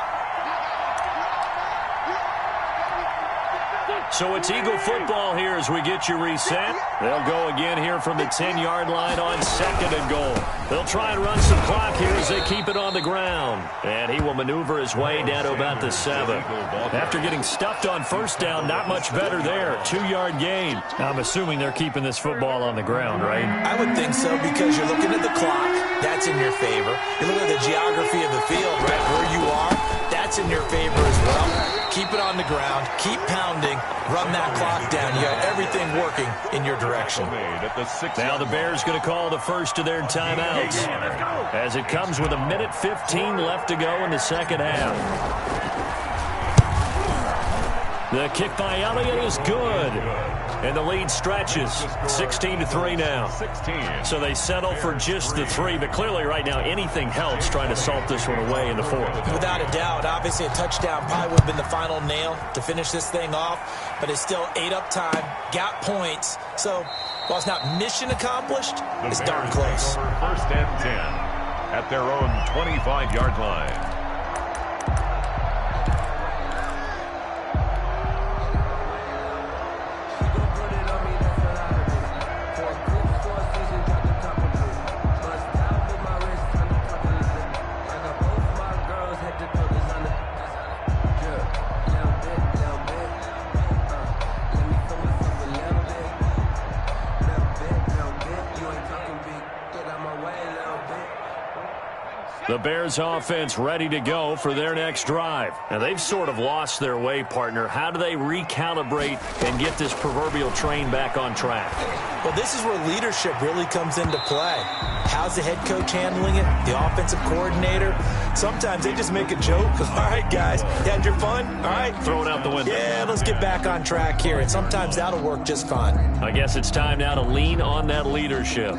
Speaker 3: So it's Eagle football here as we get you reset. They'll go again here from the 10-yard line on 2nd and goal. They'll try and run some clock here as they keep it on the ground. And he will maneuver his way down to about the 7. After getting stuffed on first down, not much better there. 2-yard gain. I'm assuming they're keeping this football on the ground, right?
Speaker 4: I would think so, because you're looking at the clock. That's in your favor. You look at the geography of the field, right, where you are. That's in your favor as well. Keep it on the ground. Keep pounding. Run that clock down. You got everything working in your direction.
Speaker 3: Now the Bears going to call the first of their timeouts as it comes with 1:15 left to go in the second half. The kick by Elliott is good. And the lead stretches 16-3 now. So they settle for just the 3. But clearly right now anything helps trying to salt this one away in the 4th.
Speaker 4: Without a doubt. Obviously a touchdown probably would have been the final nail to finish this thing off. But it's still 8 up time. Got points. So while it's not mission accomplished, it's darn close.
Speaker 5: First and 10 at their own 25-yard line.
Speaker 3: The Bears offense ready to go for their next drive. Now they've sort of lost their way, partner. How do they recalibrate and get this proverbial train back on track?
Speaker 4: Well, this is where leadership really comes into play. How's the head coach handling it? The offensive coordinator? Sometimes they just make a joke. All right, guys, you had your fun? All right.
Speaker 3: Throw it out the window.
Speaker 4: Yeah, let's get back on track here. And sometimes that'll work just fine.
Speaker 3: I guess it's time now to lean on that leadership.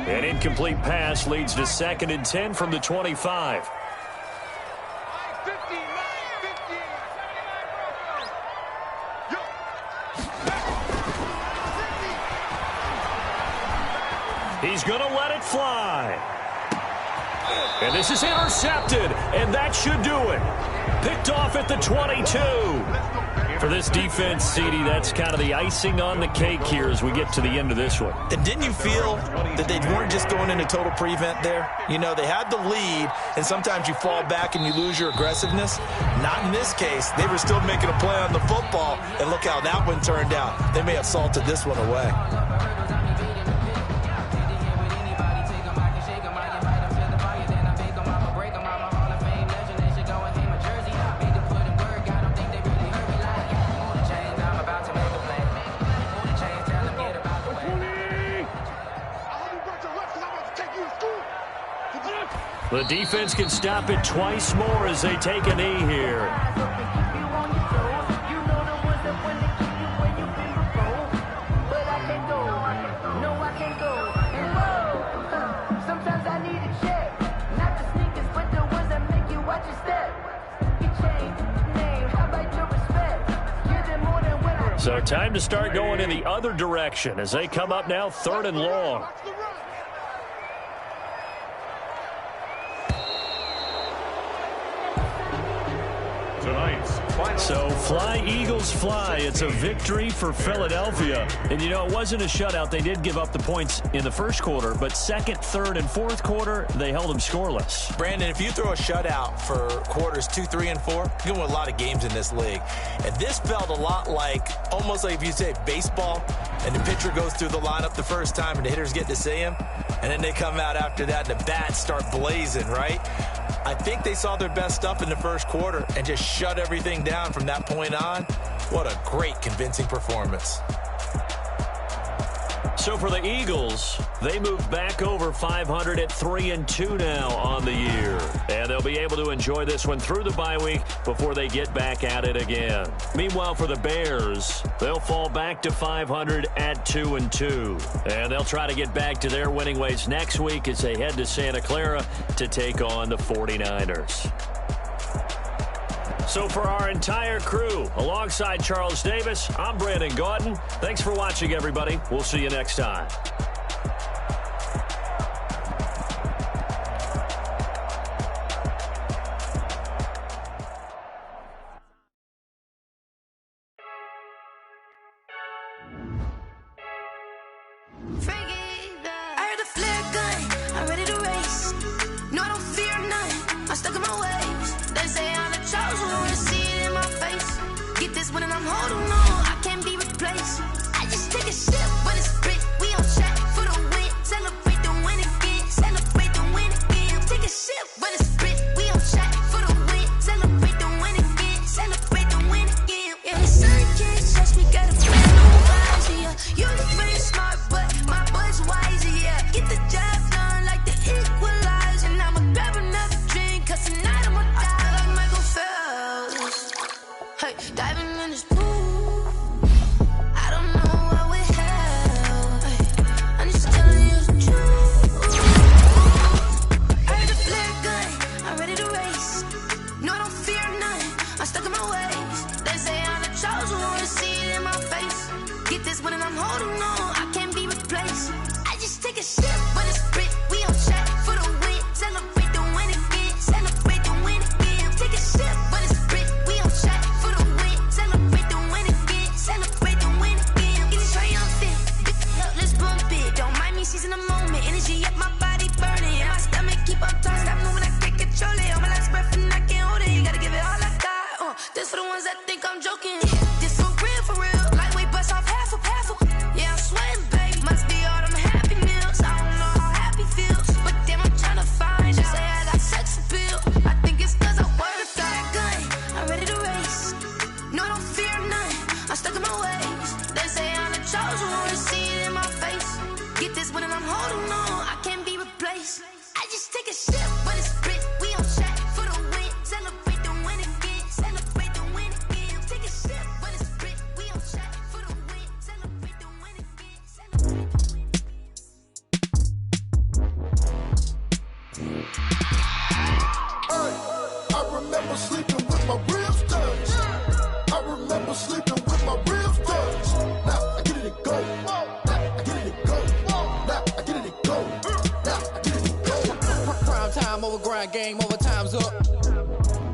Speaker 3: An incomplete pass leads to 2nd and 10 from the 25. He's going to let it fly. And this is intercepted, and that should do it. Picked off at the 22. For this defense, CD, that's kind of the icing on the cake here as we get to the end of this one.
Speaker 4: And didn't you feel that they weren't just going into total prevent there? You know, they had the lead, and sometimes you fall back and you lose your aggressiveness. Not in this case. They were still making a play on the football, and look how that one turned out. They may have salted this one away.
Speaker 3: The defense can stop it twice more as they take a knee here. So time to start going in the other direction as they come up now 3rd and long. So fly, Eagles, fly. It's a victory for Philadelphia. And, you know, it wasn't a shutout. They did give up the points in the first quarter, but 2nd, 3rd, and 4th quarter, they held them scoreless.
Speaker 4: Brandon, if you throw a shutout for quarters 2, 3, and 4, you're going to win a lot of games in this league. And this felt a lot like, almost like if you say baseball, and the pitcher goes through the lineup the first time and the hitters get to see him, and then they come out after that and the bats start blazing, right? I think they saw their best stuff in the first quarter and just shut everything down from that point on. What a great, convincing performance.
Speaker 3: So for the Eagles, they move back over 500 at 3-2 now on the year. And they'll be able to enjoy this one through the bye week before they get back at it again. Meanwhile, for the Bears, they'll fall back to 500 at 2-2. And they'll try to get back to their winning ways next week as they head to Santa Clara to take on the 49ers. So for our entire crew, alongside Charles Davis, I'm Brandon Gaudin. Thanks for watching, everybody. We'll see you next time.
Speaker 1: I heard the flare gun, I'm ready to race. No, I don't fear none, I'm stuck in my ways. They say I'm the chosen one, see it in my face. Get this one and I'm holding on, I can't be replaced. I just take a sip, but it's split, we on track for the win. Celebrate the win again, celebrate the win again. Take a sip, but it's split, we on track for the win. Celebrate the win again, celebrate the win again. Yeah, the sun can't touch me, got a brand new vibes, yeah. You very smart, but my boy's wiser, yeah. Get the job done like the equalizer. And I'ma grab another drink, cause tonight I'ma die like Michael Phelps. Hey, diving in this pool, I don't know what we have. Hey, I'm just telling you the truth. I heard the flare gun, I'm ready to race. No, I don't fear none, I'm stuck in my ways. They say I'm the chosen one, see it in my face. Get this one and I'm holding on, I can't be replaced. I just take a sip, but it's split, we on track for the win. Celebrate the win again, celebrate the win again. Take a sip, but it's split, we on track for the win. Celebrate the win again, celebrate the win again. Get it triumphant, look, let's bump it. Don't mind me seizing the moment, energy up my body burning. And my stomach keep on turning, stop moving, I can't control it. On my last breath and I can't hold it, you gotta give it all I got. This for the ones that think I'm joking. This for real, lightweight bust off half a. Yeah, I'm sweating, babe, must be all them happy meals. I don't know how happy feels, but damn, I'm trying to find you. Say I got sex appeal, I think it's cause I work a gun, I'm ready to race. No, I don't fear none, I'm stuck in my ways. They say I'm the chosen one, see it in my face. Get this one and I'm holding on, I can't be replaced. I just take a sip, but it's split, we on track for the win. Celebrate the win again, celebrate the win again. Take a sip, but it's split, we on track for the win. Celebrate the win again, celebrate the win again.
Speaker 7: I remember sleeping with my ribs touched. I remember sleeping with my ribs touched. Now I get it and go. Now I get it and go. Now I get it and go. Now I get it and go.
Speaker 8: Prime time over grind game, over time's up.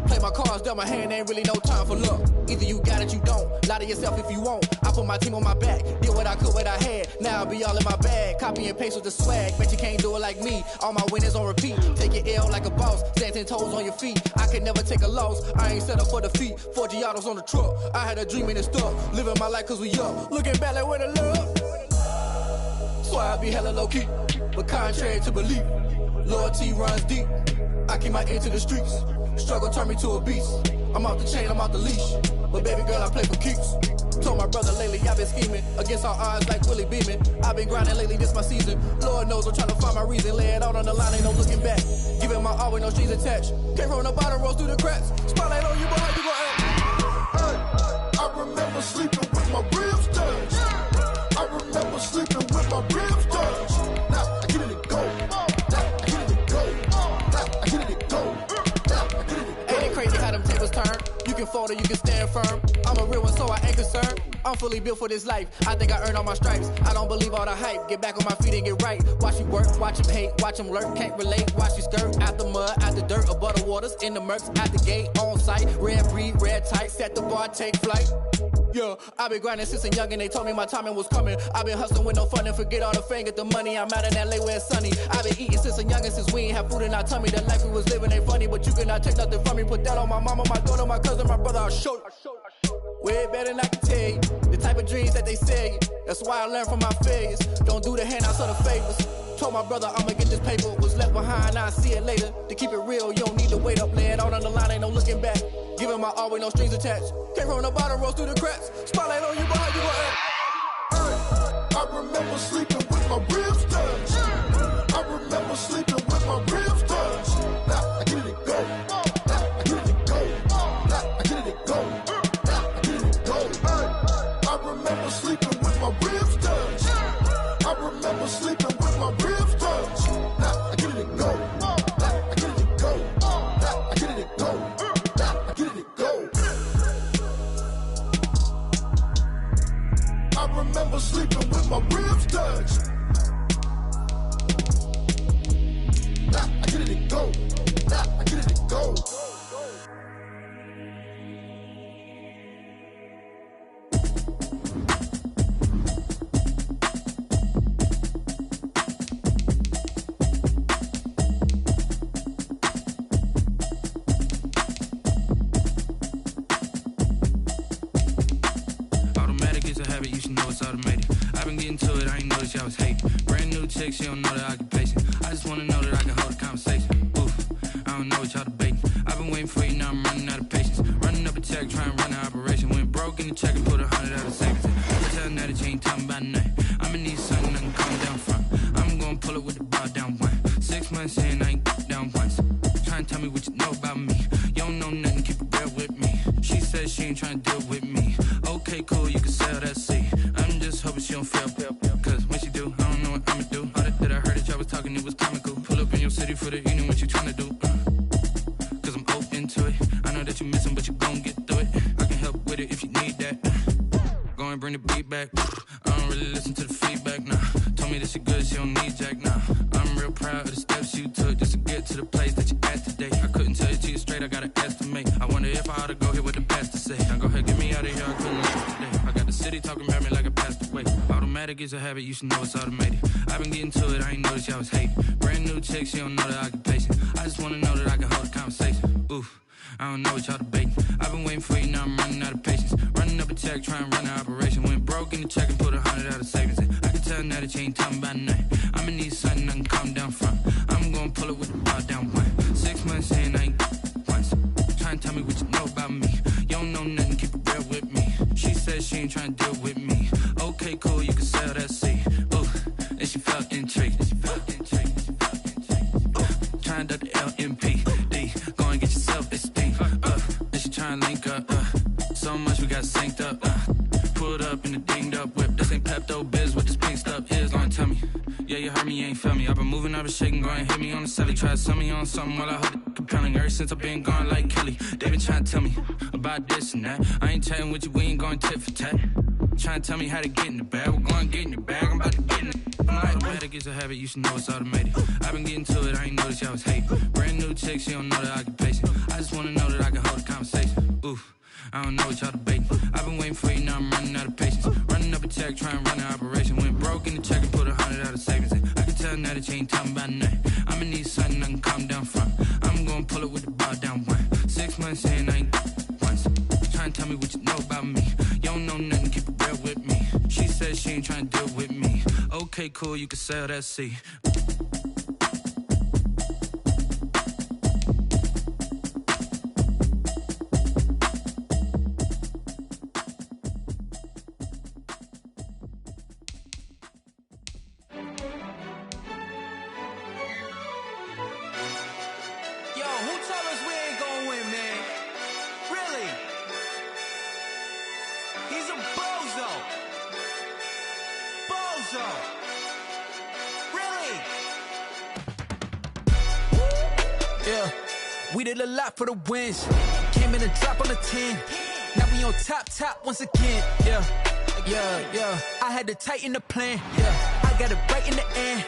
Speaker 8: Play my cards, dealt my hand, ain't really no time for luck. Either you got it, you don't. Lie to yourself if you won't. I put my team on my back, did what I could, what I had. Now I'll be all in my bag, copy and paste with the swag. Bet you can't do it like me, all my winners on repeat. Take your L like a boss, stand 10 toes on your feet. I can never take a loss, I ain't set up for defeat. 4 Giottos on the truck, I had a dream and it stuck. Living my life cause we up, looking back like where the love. So I be hella low key, but contrary to belief, loyalty runs deep. I keep my ear to the streets. Struggle turned me to a beast. I'm off the chain, I'm off the leash. But baby girl, I play for keeps. Told my brother lately, I've been scheming against all odds like Willie Beeman. I've been grinding lately, this my season. Lord knows I'm trying to find my reason. Lay it out on the line, ain't no looking back. Giving my all with no strings attached. Came from the bottom, rose through the cracks. Spotlight on you, but how you gon' act?
Speaker 7: Hey, I remember sleeping with my ribs touched. I remember sleeping with my ribs touched. Now I get it and go. Now I get it and go. Now I get it and go. Now I get it and go.
Speaker 8: Ain't it crazy how them tables turn? You can fold or you can stand firm. I'm a real one, so I ain't concerned. I'm fully built for this life. I think I earned all my stripes. I don't believe all the hype. Get back on my feet and get right. Watch you work, watch him hate, watch him lurk. Can't relate, watch you skirt. Out the mud, out the dirt, above the waters, in the murks, out the gate, on site. Red breed, red tight, set the bar, take flight. Yeah, I been grinding since a young and they told me my timing was coming. I been hustling with no fun and forget all the fame, get the money. I'm out in LA where it's sunny. I been eating since a young and since we ain't have food in our tummy. The life we was living ain't funny, but you cannot take nothing from me. Put that on my mama, my daughter, my cousin, my brother, I'll show you. Way better than I can tell you. The type of dreams that they sell you. That's why I learned from my failures. Don't do the handouts or the favors. Told my brother I'ma get this paper. Was left behind, I'll see it later. To keep it real, you don't need to wait up. Lay it out on the line, ain't no looking back. Giving my all with no strings attached. Came from the bottom, rose through the cracks. Spotlight on you, but how you gon' act?
Speaker 7: I remember sleeping my ribs touch. I remember sleeping with my ribs touch. Now I get it go. Now I get it go. Now I get it go. Now I get it go. I remember sleeping with my ribs touch. I remember sleeping with my ribs touch. Now I get it go. Now I get it go. Now I get it go. Now I get it go. I remember sleeping with my ribs touched. Now I get it go. Now I get it go.
Speaker 9: I was hating. Brand new chick, she don't know the occupation. I just wanna know that I can hold a conversation. Oof, I don't know what y'all debating. I've been waiting for you, now I'm running out of patience. Running up a check, trying to run an operation. Went broke in the check and put 100 out of savings. I tell her that you ain't talking about nothing. I'ma need something I can calm down from. I'm gonna pull it with the bar down one. 6 months in, I ain't down once. Trying to tell me what you know about me. You don't know nothing, keep it real with me. She said she ain't trying to deal with me. Okay, cool, you can sell that seat. I'm just hoping she don't fail. Cause when she do, I don't know what I'ma do. All that I heard that y'all was talking, it was comical. Pull up in your city for the evening, what you trying to do? Cause I'm open to it. I know that you missing, but you gon' get through it. I can help with it if you need that. Go and bring the beat back. I don't really listen to the feedback, nah. Told me that she good, she don't need jack, nah. I'm real proud of the steps you took just to get to the place that you at today. I couldn't tell it to you straight, I gotta estimate. I wonder if I ought to go here with the pastor say. Now go ahead, get me out of here, I couldn't live today. I got the city talking about me like I passed away. Automatic is a habit, you should know it's automated. I've been getting to it, I ain't noticed y'all was hating. Brand new chick, she don't know the occupation. I just wanna know that I can hold a conversation. Oof, I don't know what y'all debating. I've been waiting for you, now I'm running out of patience. Running up a check, trying to run an operation. Went broke in the check and put 100 out of savings. I can tell now that you ain't talking about nothing. I'ma need something I can calm down from. I'm gonna pull it with the bar down one. 6 months in, I ain't once. Trying to tell me what you know about me. You don't know nothing, keep it real with me. She said she ain't trying to deal with me. Okay, cool, you can sell that seat. Ooh, and she felt intrigued. Trying to the LMPD. Go and get your self-esteem. And she trying to link up. So much we got synced up. Pulled up in the dinged up whip. This ain't Pepto-Biz, what this pink stuff is. Go and tell me. Yeah, you heard me, you ain't feel me. I've been moving, I've been shaking, go and hit me on the celly. Try to sell me on something while I hold it compelling. Ever since I've been gone like Kelly, they been trying to tell me about this and that. I ain't chatting with you, we ain't going tit for tat. Trying to tell me how to get in the bag. We're going to get in the bag, I'm about to get in it. Automatic is a habit, you should know it's automated. I've been getting to it, I ain't noticed y'all was hating. Brand new chick, she don't know the occupation. I just wanna know that I can hold a conversation. Oof, I don't know what y'all debating. I've been waiting for you, now I'm running out of patience. Running up a check, trying to run an operation. Went broke in the check and put 100 out of savings. I can tell now that you ain't talking about nothing. I'ma need something I can calm down from. I'm gonna pull it with the bar down one. 6 months in, I ain't once. Trying to tell me what you know about me. You don't know nothing, keep it real with me. She said she ain't trying to deal with me. Okay, cool, you can sell that seat.
Speaker 10: We did a lot for the wins. Came in and drop on the 10. Now we on top once again. Yeah. I had to tighten the plan. Yeah, I got it right in the end.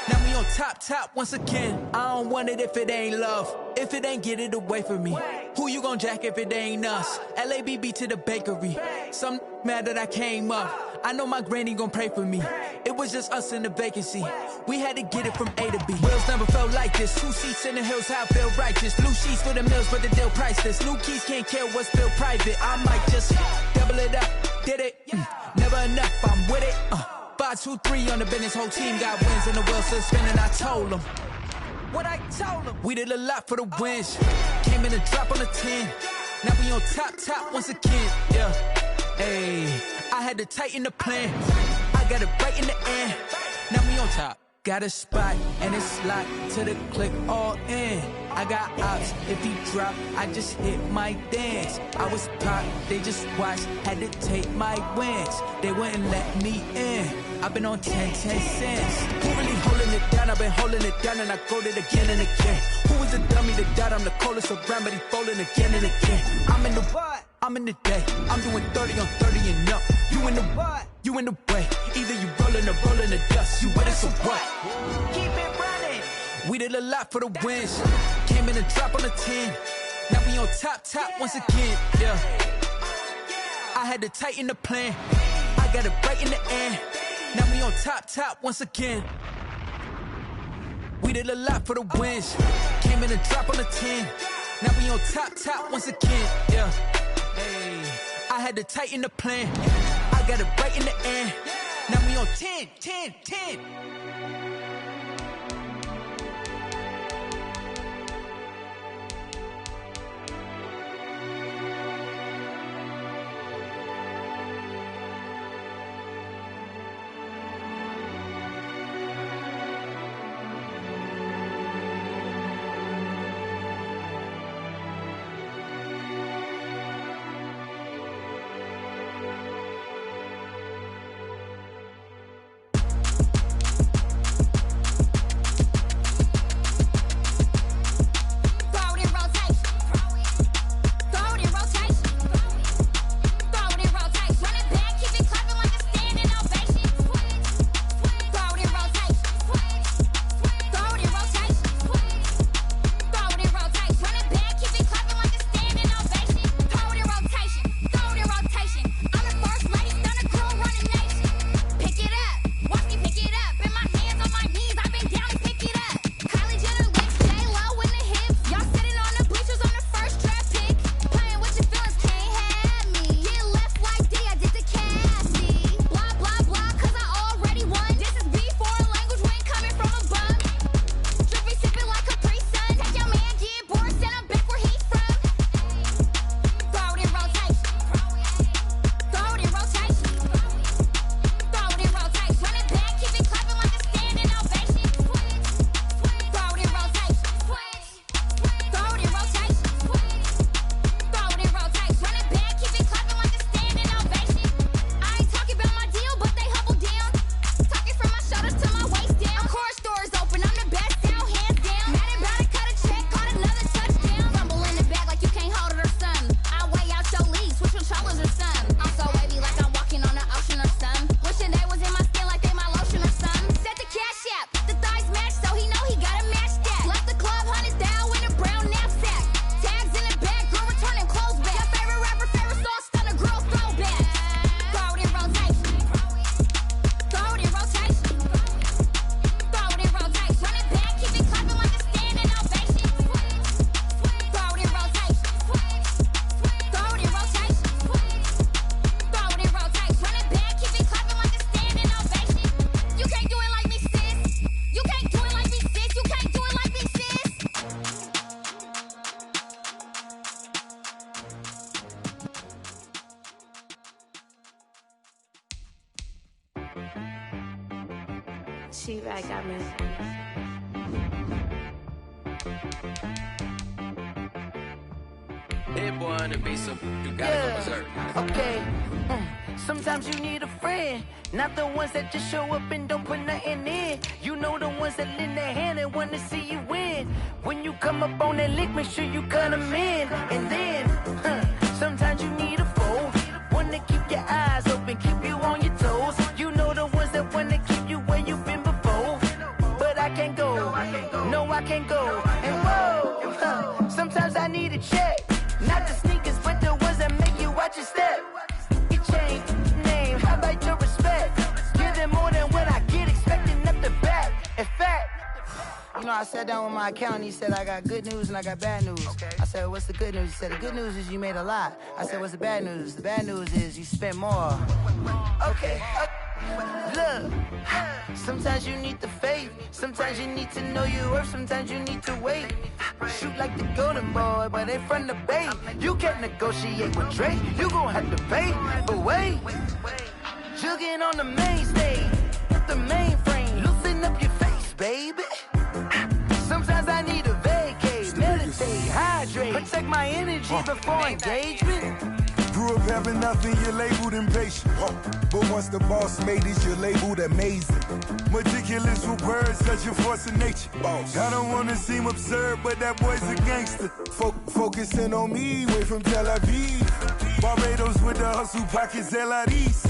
Speaker 10: Now we on top once again. I don't want it if it ain't love. If it ain't, get it away from me. Who you gon' jack if it ain't us? LABB to the bakery. Some mad that I came up. I know my granny gon' pray for me. It was just us in the vacancy. We had to get it from A to B. Wheels never felt like this. 2 seats in the hills, how I feel righteous. Blue sheets for the mills, but the deal priceless. New keys can't care what's still private. I might just double it up. Did it? Never enough, I'm with it. 5, 2, 3 on the business. Whole team got wins and the wheels still spinning. I told them what I told them. We did a lot for the wins. Came in and drop on the 10. Now we on top once again. Yeah. Ayy, I had to tighten the plan. I got it right in the end. now we on top. Got a spot and it's locked to the click all in. I got ops, if he drop, I just hit my dance. I was pop, they just watched, had to take my wins. They wouldn't let me in. I've been on 10 cents. Who really holding it down? I've been holding it down and I go it again and again. Who was the dummy that died? I'm the coldest around, but he folding again and again. I'm in the what? I'm in the day. I'm doing 30 on 30 and up. You in the what? You in the way. Either you rolling or rolling the dust. You with us or what? Keep it running. We did a lot for the wins. Came in and drop on the 10. Now we on top once again. Yeah. I had to tighten the plan. I got it right in the end. Now we on top once again. We did a lot for the wins. Came in and drop on the 10. Now we on top once again. Yeah. Hey. I had to tighten the plan. I got it right in the end. Now we on 10.
Speaker 11: She-Rag got me.
Speaker 10: That boy on the beat, so you gotta go berserk.
Speaker 12: Okay. Sometimes you need a friend, not the ones that just show up and don't put nothing in. You know the ones that lend their hand and want to see you win. When you come up on that lick, make sure you cut them in. And then, sometimes you need a foe, one to keep your eyes open, keep you on your toes. You know the ones that want to keep you where you've been before. But I can't go, no I can't go. And whoa, sometimes I need a check. Not the sneakers, but the ones that make you watch your step. You change name, how about your respect? Give them more than what I get, expecting up the back. In fact, you know, I sat down with my accountant, he said, I got good news and I got bad news. Okay. I said, what's the good news? He said, the good news is you made a lot. I said, what's the bad news? The bad news is you spent more. Okay. Look, sometimes you need the faith, sometimes you need to know your worth, sometimes you need to wait. Shoot like the golden boy, but they from the bay. You can't negotiate with Drake, you gon' have to pay. But wait, jugging on the main stage, the mainframe. clean up your face, baby. Sometimes I need a vacate, meditate, hydrate, protect my energy before engagement.
Speaker 7: Grew up having nothing, you're labeled impatient. But once the boss made it, you're labeled amazing. Meticulous with words, such a force of nature. I don't want to seem absurd, but that boy's a gangster. Focusing on me, way from Tel Aviv. Barbados with the hustle pockets, LIDs.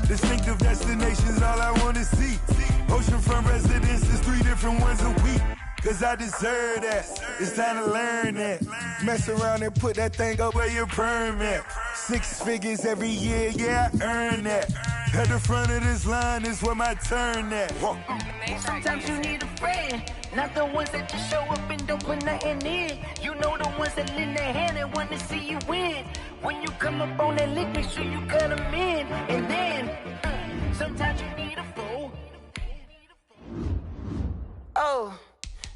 Speaker 7: Distinctive destinations, all I want to see. Oceanfront residences, 3 different ones a week. Cause I deserve that, it's time to learn that. Mess around and put that thing up where your permit. 6 figures every year, yeah, I earn that. At the front of this line is where my turn at.
Speaker 12: Sometimes you need a friend, not the ones that just show up and don't put nothing in. You know the ones that lend their hand and want to see you win. When you come up on that lick, make sure you cut them in. And then, sometimes you need a fool. Oh.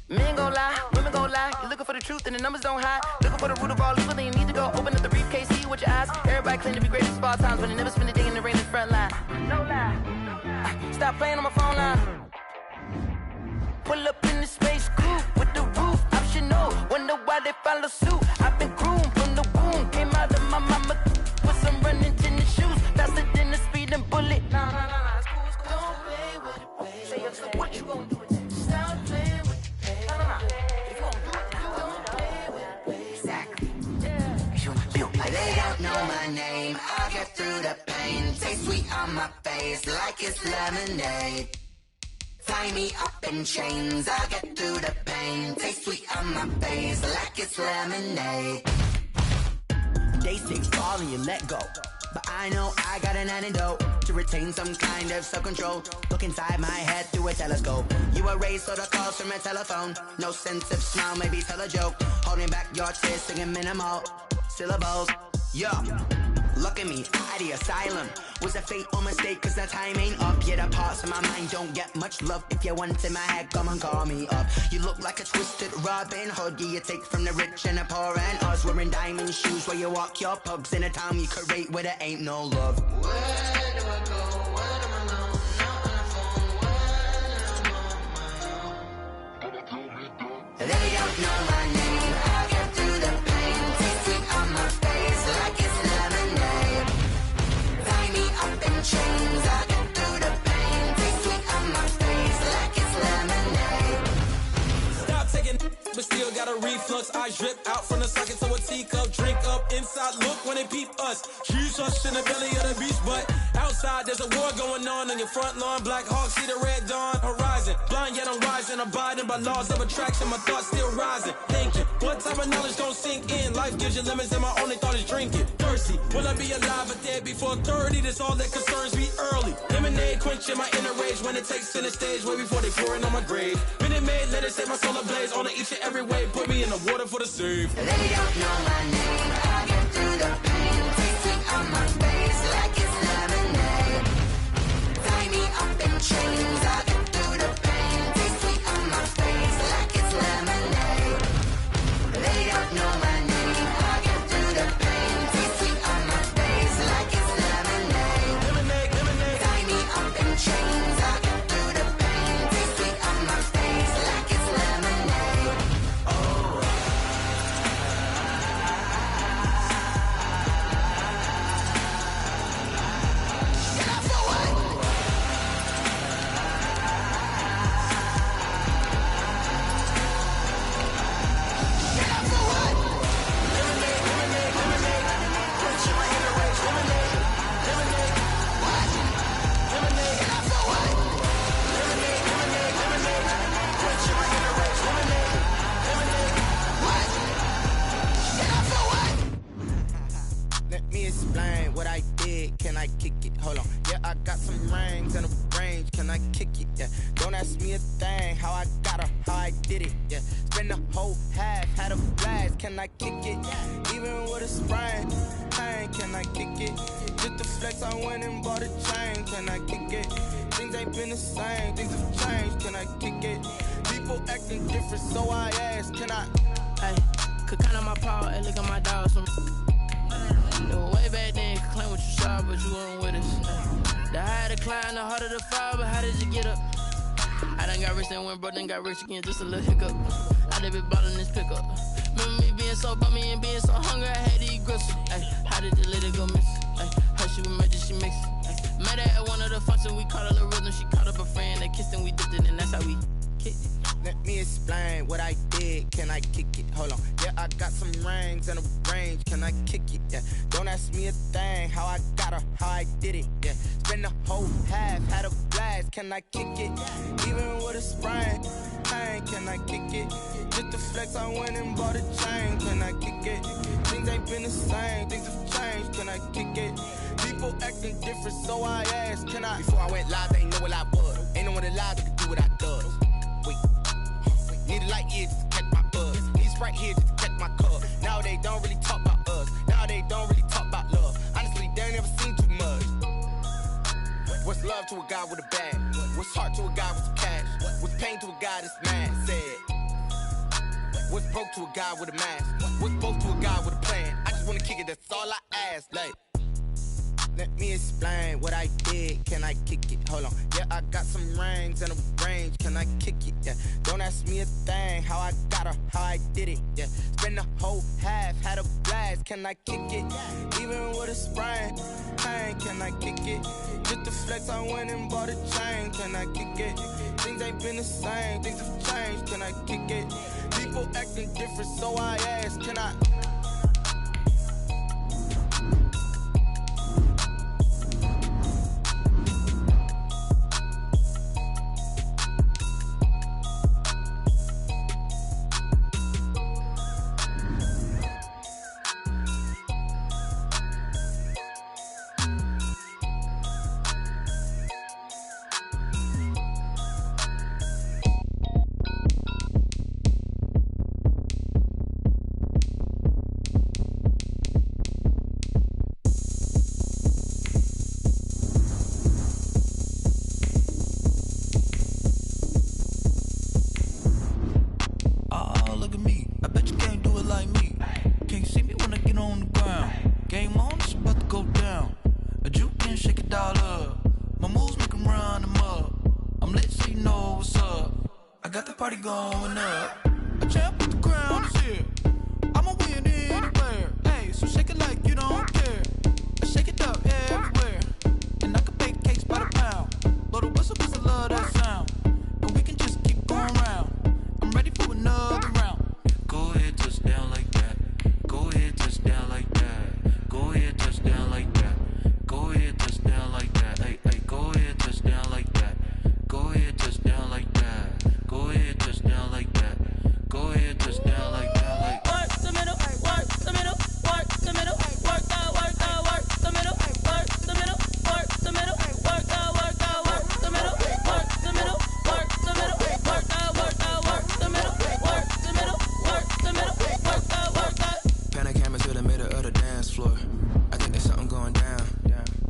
Speaker 12: Men gon' lie, women gon' lie. You're looking for the truth and the numbers don't hide. Looking for the root of all evil, then you need to go open up the briefcase, see with your eyes. Everybody claim to be great at all times, but they never spend a day in the rain in the front line. No lie. Stop playing on my phone line. Pull up in the space coupe with the roof optional. Wonder why they follow suit. I've been groomed from the womb. Came out of my mama with some running tennis shoes. Faster than the speeding bullet. Nah, it's cool, it's cool. Don't play with it, baby. Say up, so what you gon' do with that? Stop playing with it.
Speaker 13: They don't know my name, I'll get through the pain. Taste sweet on my face like it's lemonade. Tie me up in chains, I'll get through the pain. Taste sweet on my face like it's lemonade.
Speaker 2: They say fall and you let go, but I know I got an antidote to retain some kind of self-control. Look inside my head through a telescope. You erase all the calls from a telephone. No sense of smile, maybe tell a joke. Holding back your tears, singing minimal syllables. Yo, look at me, out of the asylum. Was a fate or mistake, cause the time ain't up. Yeah, the parts of my mind don't get much love. If you want in my head, come and call me up. You look like a twisted Robin Hood. Yeah, you take from the rich and the poor and us. Wearing diamond shoes where you walk your pugs. In a town you create where there ain't no love.
Speaker 13: Where do I go? Where am I alone? Not on the phone. When I'm on my own.
Speaker 2: They don't know my name, I'll get through the pain. Taste sweet on my face like it's lemonade. Tie me up in chains, I'll get through the pain. Taste sweet on my face like it's lemonade.
Speaker 14: Stop taking, but still got a reflux. I drip out from the socket to a teacup. Drink up inside, look when they peep us. Huge us in the belly of the beast, but outside there's a war going on your front lawn. Black Hawk, see the red dawn horizon. Blind yet I'm rising, abiding by laws of attraction. My thoughts still rising. Thinking, what type of knowledge don't sink in? Life gives you lemons and my only thought is drinking. Thirsty, will I be alive or dead before 30? That's all that concerns me early. Lemonade quenching my inner rage when it takes center stage way before they pour it on my grave. Minute Maid, let it set my soul ablaze on each and every way. Put me in the water for the save.
Speaker 2: They don't know my name, I'll get through the pain. Taste sweet on my face like it's lemonade. Tie me up in chains, I'll get through the pain. Taste sweet on my face like it's lemonade. They don't know my name, I'll get through the pain. Taste sweet on my face like it's lemonade. Tie me up in chains, I'll get through the pain. Taste sweet on my face like it's lemonade. Oh.
Speaker 8: Let me explain what I did. Can I kick it? Hold on. Yeah, I got some rings and a range. Can I kick it? Yeah. Don't ask me a thing. How I got her, how I did it. Yeah. Spend the whole half, had a blast. Can I kick it? Even with a sprain. Hey, can I kick it? Just the flex, I went and bought a chain. Can I kick it? Things ain't been the same. Things have changed. Can I kick it? People acting different, so I ask. Can I?
Speaker 15: Hey, could count on my power and look at my dogs. Way back then, you could claim what you saw, but you weren't with us. The higher the climb, the harder the fall, but how did you get up? I done got rich and went broke, then got rich again, just a little hiccup. I done been ballin' this pickup. Remember me being so bummy and being so hungry, I had to eat gristle. Ay, how did the lady go miss? Ay, how she was made, she mix. Met her at one of the functions, we caught a little rhythm. She caught up a friend, they kissed and we dipped it, and that's how we kicked it.
Speaker 16: Let me explain what I did. Can I kick it? Hold on. Yeah, I got some rings and a range. Can I kick it? Yeah. Don't ask me a thing. How I got her, how I did it. Yeah. Spend the whole half, had a blast. Can I kick it? Even with a sprain. Hey, can I kick it? Just the flex, I went and bought a chain. Can I kick it? Things ain't been the same. Things have changed. Can I kick it? People acting different, so I asked, can I? Before I went live, they know what I was. Ain't no one alive that could do what I does. Wait. Need a light here just to catch my buzz. Need a Sprite here just to catch my cup. Now they don't really talk about us. Now they don't really talk about love. Honestly, they ain't never seen too much. What's love to a guy with a bag? What's heart to a guy with some cash? What's pain to a guy that's mad? Said. What's broke to a guy with a mask? What's both to a guy with a plan? I just wanna kick it, that's all I ask. Like, let me explain what I did. Can I kick it? Hold on. Yeah, I got some rings and a range. Can I kick it? Yeah. Don't ask me a thing. How I got her, how I did it. Yeah. Spend the whole half, had a blast. Can I kick it? Even with a sprain. Hey, can I kick it? Just the flex, I went and bought a chain. Can I kick it? Things ain't been the same. Things have changed. Can I kick it? People acting different, so I ask, can I?
Speaker 10: Going up, a champ with the crown is here. I'ma win anywhere. Hey, so shake it like you don't care. I shake it up everywhere, and I can bake cakes by the pound. Blow the whistle 'cause I love that sound, and we can just keep going round. I'm ready for another round. Go ahead, touch down like that. Go ahead, touch down like that. Go ahead, touch down like that. Go ahead, touch down like that. Hey, hey, go ahead, touch down like that. Go ahead, touch down like that. Go ahead, touch down like that. Go ahead, touch down like that. Like
Speaker 15: work the middle, work the middle, work the middle, work the middle, work the middle, work the middle, work the middle, work the middle, work the middle, work the middle, work the middle, work the middle, work the middle, work the.
Speaker 17: Panic camera to the middle of the dance floor. I think there's something going down.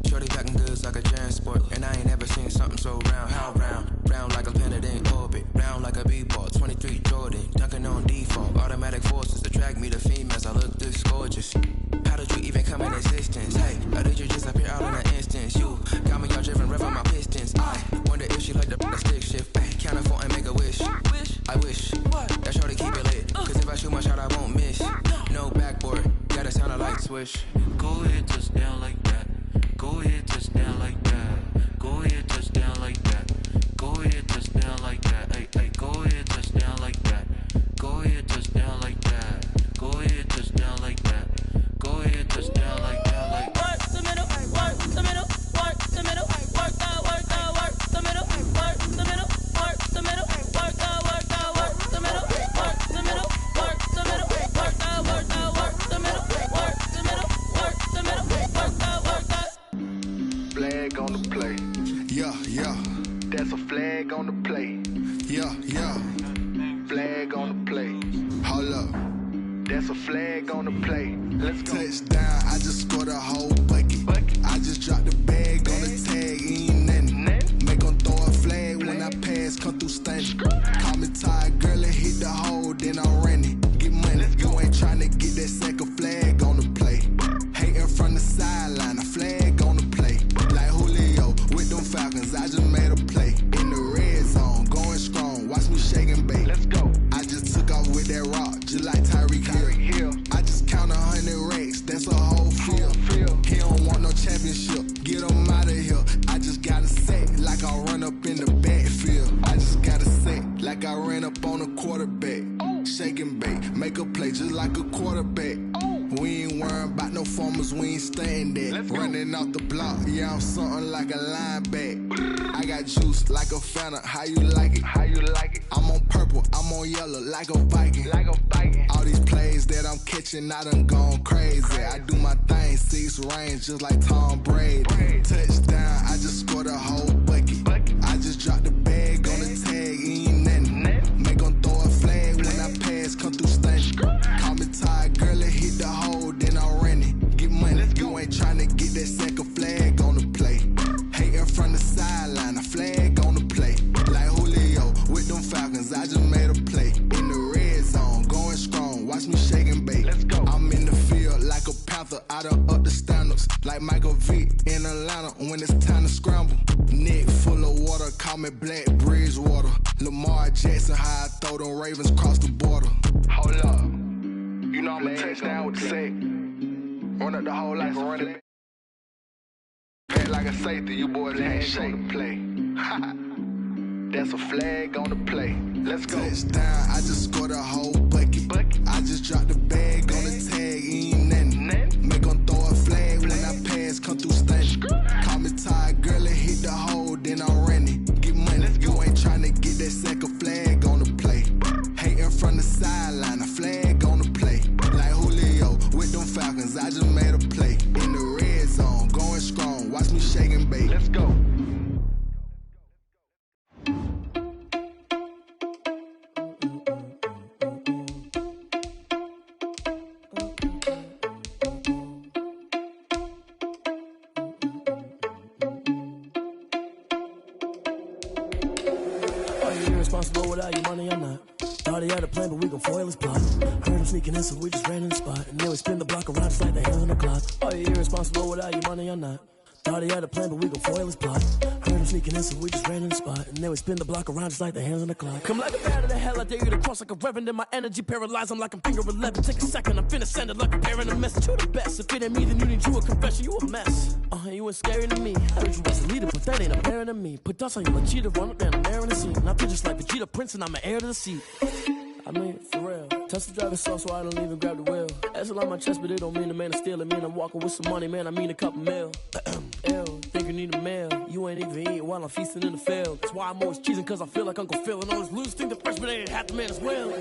Speaker 17: Shorty packing goods like a transport, and I ain't never seen something so round. How round? Round like a planet in orbit, round like a b-ball. 23 Jordan, dunking on default. Automatic forces attract me to females. I look this gorgeous. How did you even come in existence? Hey, or did you just appear out in an instance? You got me all driven, revving my pistons. I wonder if she like the stick shift. Hey, count a 4 and make a wish. I wish that shorty keep it lit. 'Cause if I shoot my shot, I won't miss. No backboard, gotta sound a light switch. Go ahead, touch down like that. Go ahead, touch down like that. Go ahead, touch down like that. Go ahead, touch down like that. Hey, hey, go ahead, touch down like that. Go ahead, touch down like that. Go ahead, touch down like that. Go ahead, touch down like that. Like
Speaker 15: work the middle, work the middle, work the middle, work the middle, work the middle, work the middle, work the middle, work the middle, work the middle, work the middle, work the middle, work the middle, work the middle, work the middle, work the.
Speaker 18: Flag on the play.
Speaker 7: Yeah, yeah.
Speaker 18: That's a flag on the play.
Speaker 7: Yeah, yeah.
Speaker 18: Flag on the play.
Speaker 7: Hold up.
Speaker 18: That's a flag on the play. Let's go.
Speaker 7: Touchdown, I just scored a whole bucket. I just dropped the bag on the tag, ain't nothing. Make 'em throw a flag when I pass, come through stunning. Call me tired, girl, and hit the hole, then I'm running. Get money, you ain't tryna get that second flag on the play. Hating from the sideline, a flag on the play. Like Julio with them Falcons, I just made a play. In the red zone, going like a quarterback. We ain't worrying about no formers, we ain't staying there. Running off the block, yeah, I'm something like a linebacker. I got juice like a Fanta, how you like it? How you like it? I'm on purple, I'm on yellow like a Viking. Like a Viking. All these plays that I'm catching, I done gone crazy. I do my thing, 6 range just like Tom Brady. Touchdown, I just scored a whole bucket. I just dropped the bag on the tag, ain't nothing. Make 'em throw a flag when I pass, come through stunning. Call me tired, girl, it hit the hole, then I ran it. Get money, you ain't tryna get that second flag on the play. Hating from the sideline, a flag on the play. Like Julio with them Falcons, I just made a play. In the red zone, going strong, watch me shake and bake. I'm in the field like a Panther, I done up the standards. Like Michael Vick in Atlanta when it's time to scramble. Neck full of water, call me Black Bridgewater. Lamar Jackson, how I throw them Ravens cross the border. Hold up, you know I'm a touchdown with the sack. Run up the whole life and run it back. Pat like a safety, you boys can't shake the play. That's a flag on the play. Let's go. Touchdown, I just scored a whole bucket. I just dropped the bag on the tag, ain't nothing. Make 'em throw a flag when I pass, come through stunning. Call me tired, girl, it hit the hole, then I ran it. Get money, you ain't tryna get that second flag on the play. Hating from the sideline, a flag on the play. Like Julio with them Falcons, I just made a play. In the red zone, going strong, watch me shake and bake. Let's go.
Speaker 19: Irresponsible without your money, I'm not. Thought he had a plan, but we gon' foil his plot. Heard him sneaking in, so we just ran in the spot. And then we spin the block around just like the hands on the clock. Are you irresponsible without your money, I'm not. Thought he had a plan, but we gon' foil his plot. Heard him sneaking in, so we just ran in the spot. And then we spin the block around just like the hands on the clock. Come like a bat of the hell, I dare you to cross like a reverend. And my energy paralyzed, I'm like I'm finger 11. Take a second, I'm finna send it like a parent a message. You the best, if it ain't me, then you need you a confession. You a mess, you ain't scary to me. I heard you was a leader, but that ain't apparent to me. Put dust on you like cheetah, run up down, I'm there in the scene. I feel just like Vegeta Prince, and I'm an heir to the seat. I mean, for real. Touch the driver's soft, so I don't even grab the wheel. That's a lot on my chest, but it don't mean the man is stealing. Mean I'm walking with some money, man, I mean a couple mil. Ew, think you need a meal. You ain't even eating while I'm feasting in the field. That's why I'm always cheesing, cause I feel like Uncle Phil. And all those losers think the freshman ain't half the man as well.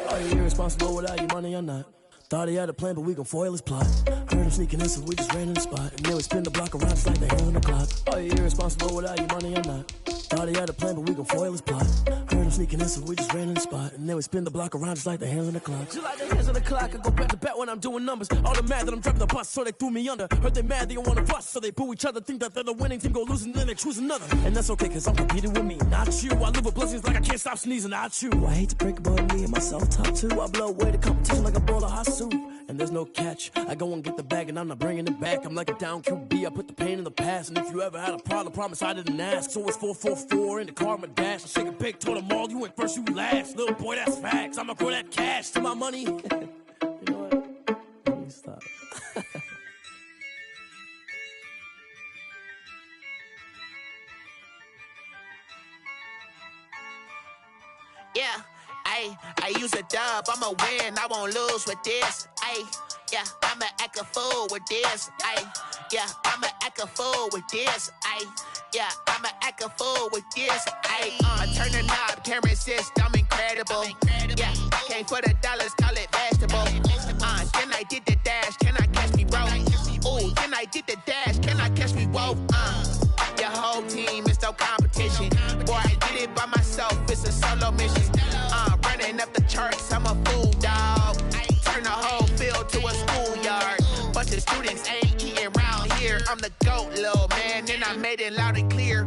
Speaker 19: Are you irresponsible without your money, I'm not. Thought he had a plan, but we gon' foil his plot. Heard him sneaking in, so we just ran in the spot. And then we spin the block around just like the hands on the clock. Are you irresponsible without your money, I'm not. Thought he had a plan, but we gon' foil his plot. Heard him sneaking in, so we just ran in the spot. And then we spin the block around just like the hands on the clock. Just like the hands on the clock, I go back to back when I'm doing numbers. All the mad that I'm driving the bus, so they threw me under. Heard they mad, they don't wanna bust, so they boo each other. Think that they're the winning team, go losing, then they choose another. And that's okay, cause I'm competing with me, not you. I live with blessings like I can't stop sneezing, not you. I hate to break about me and myself top two. I blow away the competition like a bowl of hot soup. And there's no catch. I go and get the bag and I'm not bringing it back. I'm like a down QB, I put the pain in the past. And if you ever had a problem, promise I didn't ask. So it's 444 in the car, my dash. I shake a big, told them all, you went first, you last. Little boy, that's facts. I'ma grow that cash to my money. You know what? Let me stop.
Speaker 20: Yeah, I use a dub, I'ma win, I won't lose with this. Yeah, I'ma act a fool with this. Yeah, I'ma act a fool with this. Yeah, I'ma act a fool with this. I turn the knob, can't resist, I'm incredible. Yeah, came for the dollars, call it vegetable. Then I did the dash, can I catch me, bro? Ooh, then I did the dash, can I catch me, whoa? Your whole team is no competition. Boy, I did it by myself, it's a solo mission. Running up the charts, I'm a fool, dog. Turn the whole field to a schoolyard. But the students ain't eating round here. I'm the GOAT, little man, and I made it loud and clear.